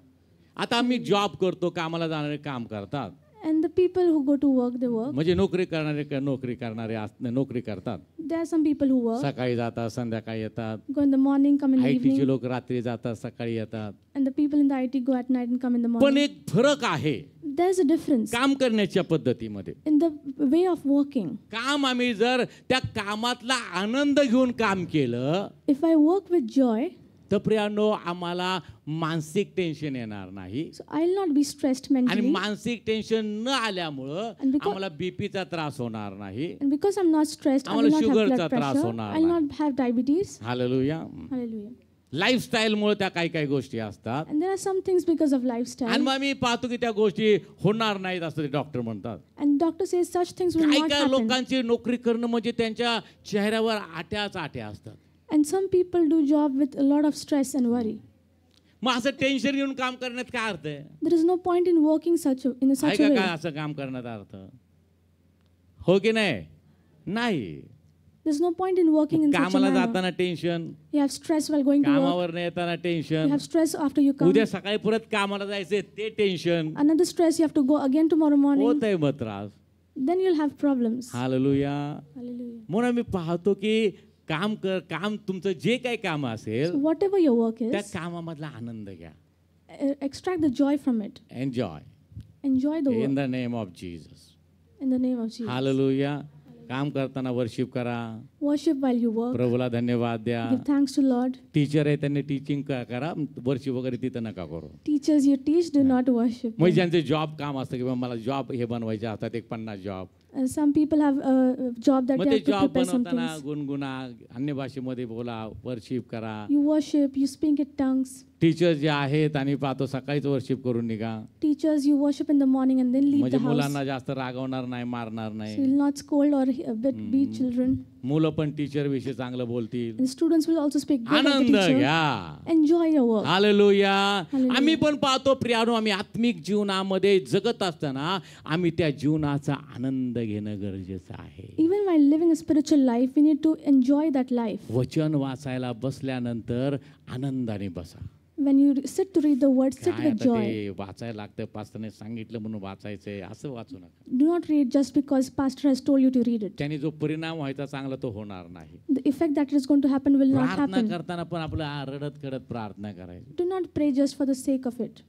आता आम्ही जॉब करतो, कामाला जाणारे काम करतात, And the people who go to work, they work. म्हणजे नोकरी करणारे नोकरी करतात. There are some people who work, सकाळी जातात, संध्याकाळी येतात. go in the morning, come in the आयटीचे evening, लोक रात्री जातात, सकाळी येतात. and the people in the IT go at night and come in the पण morning. एक फरक आहे There's a difference काम करण्याच्या पद्धतीमध्ये. in the way of working. काम आम्ही जर त्या कामातला आनंद घेऊन काम केलं If I work with joy, तर प्रियानो आम्हाला मानसिक टेन्शन येणार नाही. so I'll not be stressed आणि mentally. मानसिक टेन्शन न आल्यामुळं And because- आम्हाला बीपीचा त्रास होणार नाही. And because I'm not stressed, I will आम्हाला not have शुगरचा blood त्रास pressure. होणार I'll नाही. not have diabetes. Hallelujah. Hallelujah. लाईफस्टाईलमुळे त्या काही काही गोष्टी असतात. And there are some things because of आणि lifestyle. मग मी पाहतो की त्या गोष्टी होणार नाहीत असं ते डॉक्टर म्हणतात. And doctor says such things will काही not काही happen. लोकांची नोकरी करणं म्हणजे त्यांच्या चेहऱ्यावर आट्याच आट्या असतात. And some people do job with a lot of stress and worry. मग असं टेन्शन घेऊन काम करण्यात काय अर्थ आहे? There is no point in working in such आहे a का way. काय असं काम करण्यात अर्थ? हो की नाही? नाही. There's no point in working in such a कामाला manner. जाताना tension, You have stress while going to work. कामावर येताना You tension, have stress after you come. उद्या सकाळी परत कामाला जायचंय ते tension, Another stress you have to go again tomorrow morning. होत आहे मग त्रास. Then you'll have problems. Hallelujah. Hallelujah. म्हणून मी पाहतो की काम तुमचं जे काही काम So असेल whatever your work त्या is, कामामधला आनंद घ्या. extract the joy from it. Enjoy Enjoy the in work the name of Jesus. in the name of Jesus. Hallelujah. काम करताना वर्शिप करा. Worship while you work. प्रभूला धन्यवाद द्या. Give thanks to Lord. Teacher आहे त्यांनी teaching करा, worship वगैरे तिथं नका करू. Teachers you teach, do not worship. म्हणजे ज्यांचे जॉब काम असतं किंवा मला जॉब हे बनवायचे असतात 50 job, Some people have a job that मग they ते have to job prepare some बनवताना things. गुणगुणा, अन्य भाषेमध्ये बोला, वर्शिप करा. You worship, you speak in tongues. Teacher जे आहेत आणि पाहतो सकाळीच वर्शिप करून निघा. Teachers, you worship in the morning and then leave म्हणजे the house. मुलांना जास्त रागवणार नाही, मारणार So नाही. you'll not scold or beat children. मुलं पण टीचर विषयी चांगलं बोलतील. And students will also speak good of the Anand teacher. घ्या. Enjoy your work. Hallelujah. Hallelujah. आम्ही पण पाहतो प्रियानो, आम्ही आत्मिक जीवनामध्ये जगत असताना आम्ही त्या जीवनाचा आनंद घेणं गरजेचं आहे. Even while living a spiritual life, we need to enjoy that life. वचन वाचायला बसल्यानंतर आनंदाने बसा. When you sit to read the word, sit काय with आता joy. ते वाचायला लागतं, पास्टरने सांगितलं म्हणून वाचायचंय असं वाचू नका. Do not read just because pastor has told you to read it. त्याने जो परिणाम व्हायचा चांगला तो होणार नाही. The effect that is going to happen will not प्रार्थना happen. करताना पण आपलं रडत खडत प्रार्थना करायची. Do not pray just for the sake of it.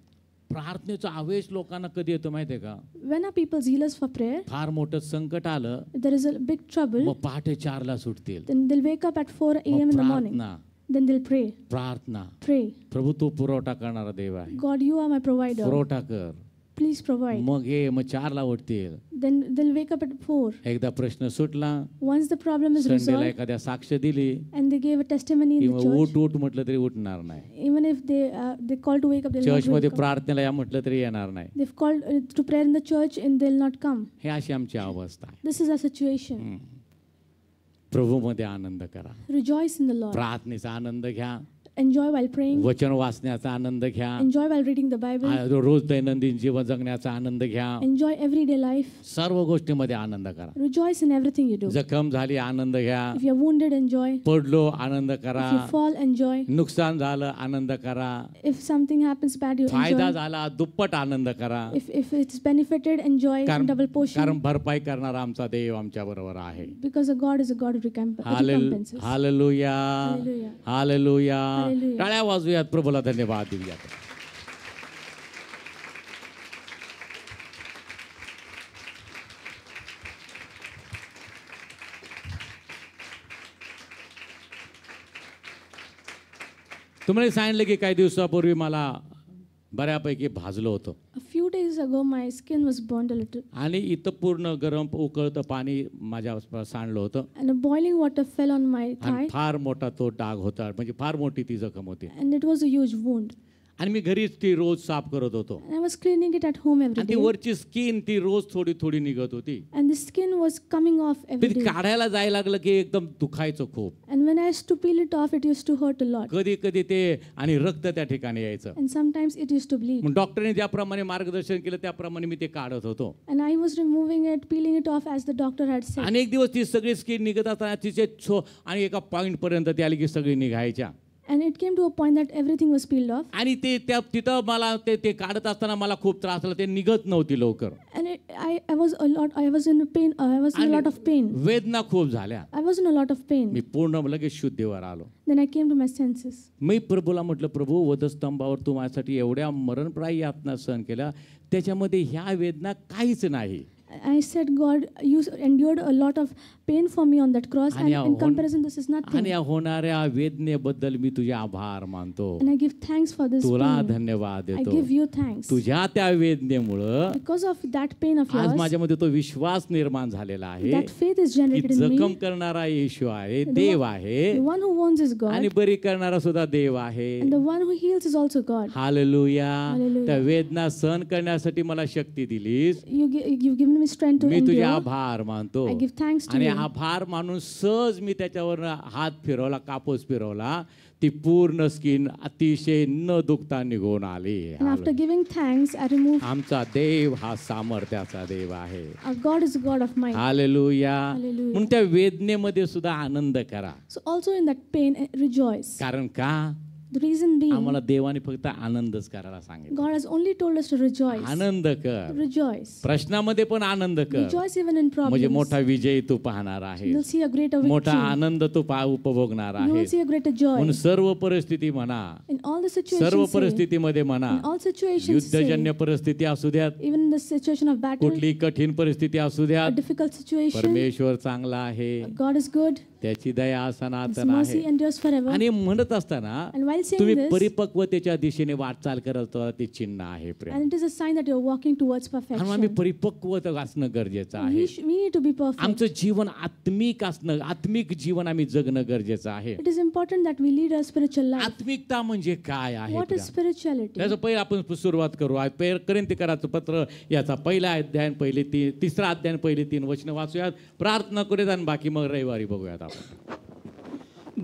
प्रार्थनेचा आवेश लोकांना कधी येतो माहितीये का? When are people zealous for prayer? फार मोठं संकट आलं If there is a big trouble, मग पहाटे 4ला सुटतील. then they'll wake up at 4 a.m. in the morning. प्रार्थना Then they'll pray. प्रार्थना. Pray. प्रभू तू पुरवठा करणारा देव आहे, God, you are my provider. पुरवठा कर. Please provide. मग 4ला उठतील. Then they'll wake up at 4. एकदा प्रश्न सुटला, Once the problem is संडेला resolved एखाद्या साक्ष दिली and they gave a testimony in किंवा the church, उठ म्हटलं तरी उठणार नाही. even if they call to wake up, they'll not चर्चमध्ये wake up. प्रार्थनेला या म्हटलं तरी येणार नाही. They've called to prayer in the church and they'll not come. हे अशी आमची अवस्था आहे. This is our situation. प्रभूमध्ये आनंद करा. Rejoice in the Lord. प्रार्थनेचा आनंद घ्या. Enjoy while praying. वचन वाचण्याचा आनंद घ्या. Enjoy while reading the Bible. रोज दैनंदिन जीवन जगण्याचा आनंद घ्या. Enjoy everyday life. सर्व गोष्टीमध्ये आनंद करा. Rejoice in everything you do. जखम झाली आनंद घ्या. If you're wounded, enjoy. पडलो आनंद करा. If you fall, enjoy. नुकसान झालं आनंद करा. If something happens bad, you फायदा enjoy. झाला दुप्पट आनंद करा. If it's benefited, enjoy in double portion. कारण भरपाई करणारा आमचा देव आमच्या बरोबर आहे. Because God is a God of recompenses. Hallelujah. Hallelujah. Hallelujah. Hallelujah. टाळ्या वाजूयात, प्रभूला धन्यवाद देऊया. तुम्हाला सांगितलं की काही दिवसापूर्वी मला बऱ्यापैकी भाजलं होतं A few days ago, my skin was burned a little, आणि इथं पूर्ण गरम उकळतं पाणी माझ्या सांडलं होतं and a boiling water fell on my आणि thigh, फार मोठा तो डाग होता, म्हणजे फार मोठी ती जखम होती. and it was a huge wound. आणि मी घरीच ती रोज साफ करत होतो And I was cleaning it at home every आणि ती day, वरची स्किन ती रोज थोडी थोडी निघत होती. and the skin was coming off every ती day. काढायला जायला लागलं की एकदम दुखायचं खूप. And when I used to peel it off, it used to hurt a lot, कधी कधी ते आणि रक्त त्या ठिकाणी यायचं. and sometimes it used to bleed. मग डॉक्टरने ज्याप्रमाणे मार्गदर्शन केलं त्याप्रमाणे मी ते काढत होतो. And I was removing it, peeling it off as the doctor had said. आणि एक दिवस ती सगळी स्किन निघत असताना तिचे आणि एका पॉईंट पर्यंत ती आली की सगळी निघायच्या. And it came to a point that everything was peeled off. आणि तिथं मला ते काढत असताना मला खूप त्रास झाला, ते निघत नव्हती लवकर. And I was in pain. I was in a lot of pain. वेदना खूप झाल्या. I was in a lot of pain. मी पूर्ण लगेच शुद्धीवर आलो. Then I came to my senses. मी प्रभूला म्हटलं, प्रभू वधस्तंभावर तू माझ्यासाठी एवढ्या मरणप्राय यातना सहन केल्या, त्याच्यामध्ये ह्या वेदना काहीच नाही. I said, God, you endured a lot of pain for me on that cross, and in comparison, this is nothing. आणि या होणाऱ्या वेदनेबद्दल मी तुझे आभार मानतो. And I give thanks for this तुला pain. धन्यवाद I देतो. give you thanks. तुझ्या त्या वेदनेमुळं Because of that pain of आज yours, माझ्यामध्ये तो विश्वास निर्माण झालेला आहे that faith is की generated in जखम me. करणारा येशू आहे, देव आहे, The one who wounds is आणि God, बरी करणारा सुद्धा देव आहे. and the one who heals is also God. Hallelujah. Hallelujah. त्या वेदना सहन करण्यासाठी मला शक्ती दिलीस. You've given me strength to मी तुझे endure. आभार मानतो. I give thanks to आणि you. आभार मानून सहज मी त्याच्यावर हात फिरवला, कापूस फिरवला, ती पूर्ण स्किन अतिशय न दुखता निघून आली. And after giving thanks, I removed. आमचा देव हा सामर्थ्याचा देव आहे. Our God is a God of might. Hallelujah. Hallelujah. म्हणून त्या वेदनेमध्ये सुद्धा आनंद करा. So also in that pain, rejoice. कारण का The reason being, आम्हाला देवाने फक्त आनंदच करायला सांगितलं. God has only told us to rejoice. आनंद कर, Rejoice. प्रश्नामध्ये पण आनंद कर, Rejoice even in म्हणजे problems. मोठा विजय तू पाहणार आहे, You'll see a greater मोठा victory. Anand Tu उपभोगणार You will आहे. see a greater joy. म्हणून सर्व परिस्थिती म्हणा, In all the सर्व situations, say, परिस्थितीमध्ये म्हणा, in all situations, say, युद्धजन्य परिस्थिती असू द्यात, even in the situation of battle, कुठली कठीण परिस्थिती असू a द्यात, difficult situation, परमेश्वर चांगला आहे, God is good. त्याची दया His सनातन mercy आहे. endures forever. आणि म्हणत असताना And while saying तुम्ही this, परिपक्वतेच्या दिशेने वाटचाल करत आहात, ते चिन्ह आहे प्रेम. and it is a sign that you're walking towards आणि आम्ही perfection. परिपक्वता असणं गरजेचं आहे. We need to be perfect. आमचं जीवन आत्मिक असणं, आत्मिक जीवन आम्ही जगणं गरजेचं आहे. It is important that we lead a spiritual life. आत्मिकता म्हणजे काय आहे? What is spirituality? त्याचं पहिलं आपण सुरुवात करू. कोरिन्थीकराचं पत्र याचा पहिला अध्याय तिसरा अध्याय पहिली 3 वचनं वाचूयात, प्रार्थना करूयात आणि बाकी मग रविवारी बघूयात आपण.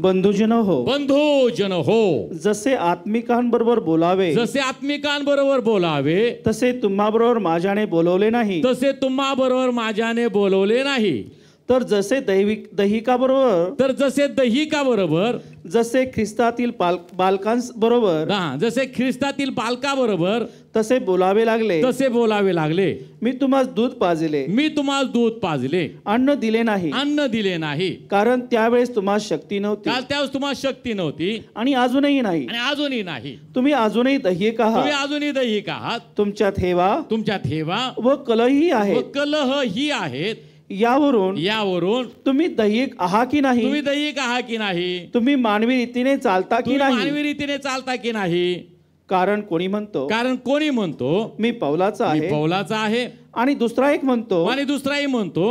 बंधुजन हो, बंधुजन हो, जसे आत्मिकांबरोबर बोलावे जसे आत्मिकांबरोबर बोलावे, तसे तुम्हाबरोबर माझ्याने बोलवले नाही. तसे तुम्हा बरोबर माझ्याने बोलवले नाही. तर जसे दहिकाबरोबर, तर जसे दहिका बरोबर, जसे ख्रिस्तातील बालकांबरोबर, जसे ख्रिस्तातील बालका बरोबर तसे बोलावे लागले. तसे बोलावे लागले. मी तुम्हाला दूध पाजले, मी तुम्हाला दूध पाजले, अन्न दिले नाही, अन्न दिले नाही, कारण त्यावेळेस तुम्हाला शक्ती नव्हती काल त्यावेळेस तुम्हाला शक्ती नव्हती आणि अजूनही नाही. आणि अजूनही नाही. तुम्ही अजूनही दहिक तुम्ही आहात, अजूनही दहिक आहात, तुमच्यात हेवा तुमच्यात हेवा व कलही आहे. व कलह ही आहेत. यावरून तुम्ही दहिक आहात की नाही, तुम्ही दहिक आहात की नाही, तुम्ही मानवी रीतीने चालता की तुम्ही नाही. मानवी रीतीने चालता की नाही. कारण कोणी म्हणतो मी पौलाचा मी आहे, पौलाचा आहे, आणि दुसरा एक म्हणतो आणि दुसराही म्हणतो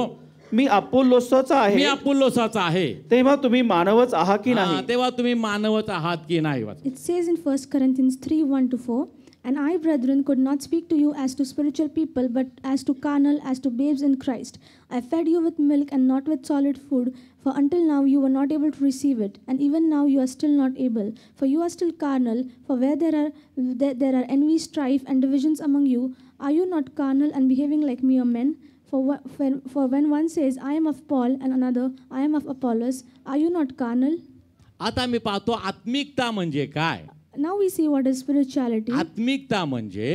मी अपोल्लोसाचा मी आहे. अपोल्लोसाचा आहे. तेव्हा तुम्ही मानवच आहात की नाही. तेव्हा तुम्ही मानवत आहात की नाही. It says in 1 Corinthians 3:1-4, and I, brethren, could not speak to you as to spiritual people, but as to carnal, as to babes in Christ. I fed you with milk and not with solid food, for until now you were not able to receive it, and even now you are still not able. For you are still carnal, for where there are envy, strife, and divisions among you, are you not carnal and behaving like mere men? For when one says, I am of Paul, and another, I am of Apollos, are you not carnal? आता मी पाहतो आत्मिकता म्हणजे काय. Now we see what is spirituality. आत्मिकता म्हणजे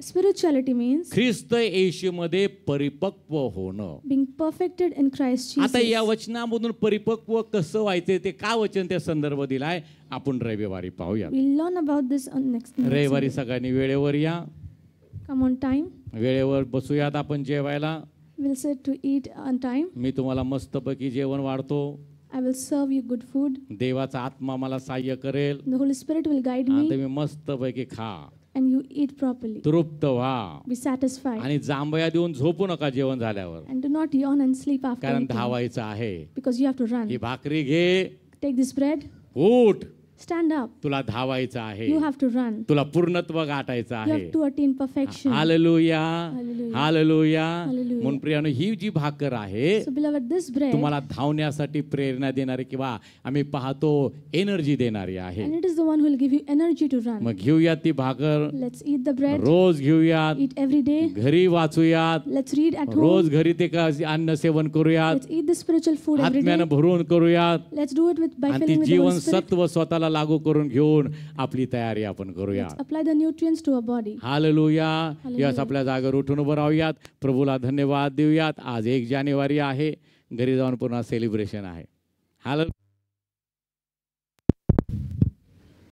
Spirituality means ख्रिस्त येशूमध्ये परिपक्व होणं. being perfected in Christ Jesus. आता या वचनामधून परिपक्व कसं व्हायचं ते का वचन त्या संदर्भ दिलाय आपण रविवारी पाहूया. We'll learn about this on next रविवारी सगळ्यांनी वेळेवर या, Come on time. वेळेवर बसूयात आपण जेवायला. We'll sit to eat on time. मी तुम्हाला मस्तपैकी जेवण वाढतो. I will serve you good food. देवाचा आत्मा मला सहाय्य करेल. The Holy Spirit will guide आणि me, तुम्ही मस्तपैकी खा, and you eat properly. तृप्त व्हा, Be satisfied. आणि जांभया देऊन झोपू नका जेवण झाल्यावर, And do not yawn and sleep after कारण eating, धावायचं आहे. because you have to run. ही भाकरी घे, Take this bread, उठ, stand up. तुला धावायचं आहे, You have to run. तुला पूर्णत्व गाठायचं You आहे. have to attain perfection. Hallelujah, Hallelujah. Hallelujah. Hallelujah. म्हणून प्रियानो, ही जी भाकर आहे So beloved, this bread, तुम्हाला धावण्यासाठी प्रेरणा देणारी किंवा आम्ही पाहतो एनर्जी देणारी आहे. and it is the one who will give you energy to run. मग घेऊया ती भाकर, Let's eat the bread. रोज घेऊयात, Eat every day. घरी वाचूयात, Let's read at home. रोज घरी ते अन्न सेवन करूयात, Let's eat the spiritual food every day. आत्म्यानं भरून करूयात, Let's do it by आणि ती filling with the Jeevan Holy Spirit. सत्व स्वतःला शरीराला लागू करून घेऊन आपली तयारी आपण करूया. Let's apply the nutrients to our body. Hallelujah. Hallelujah. Yes, आपल्या जागेवर उठून उभं राहूयात, प्रभूला धन्यवाद देऊयात. आज 1 जानेवारी आहे, घरी जाऊन पुन्हा सेलिब्रेशन आहे. हालेलुया.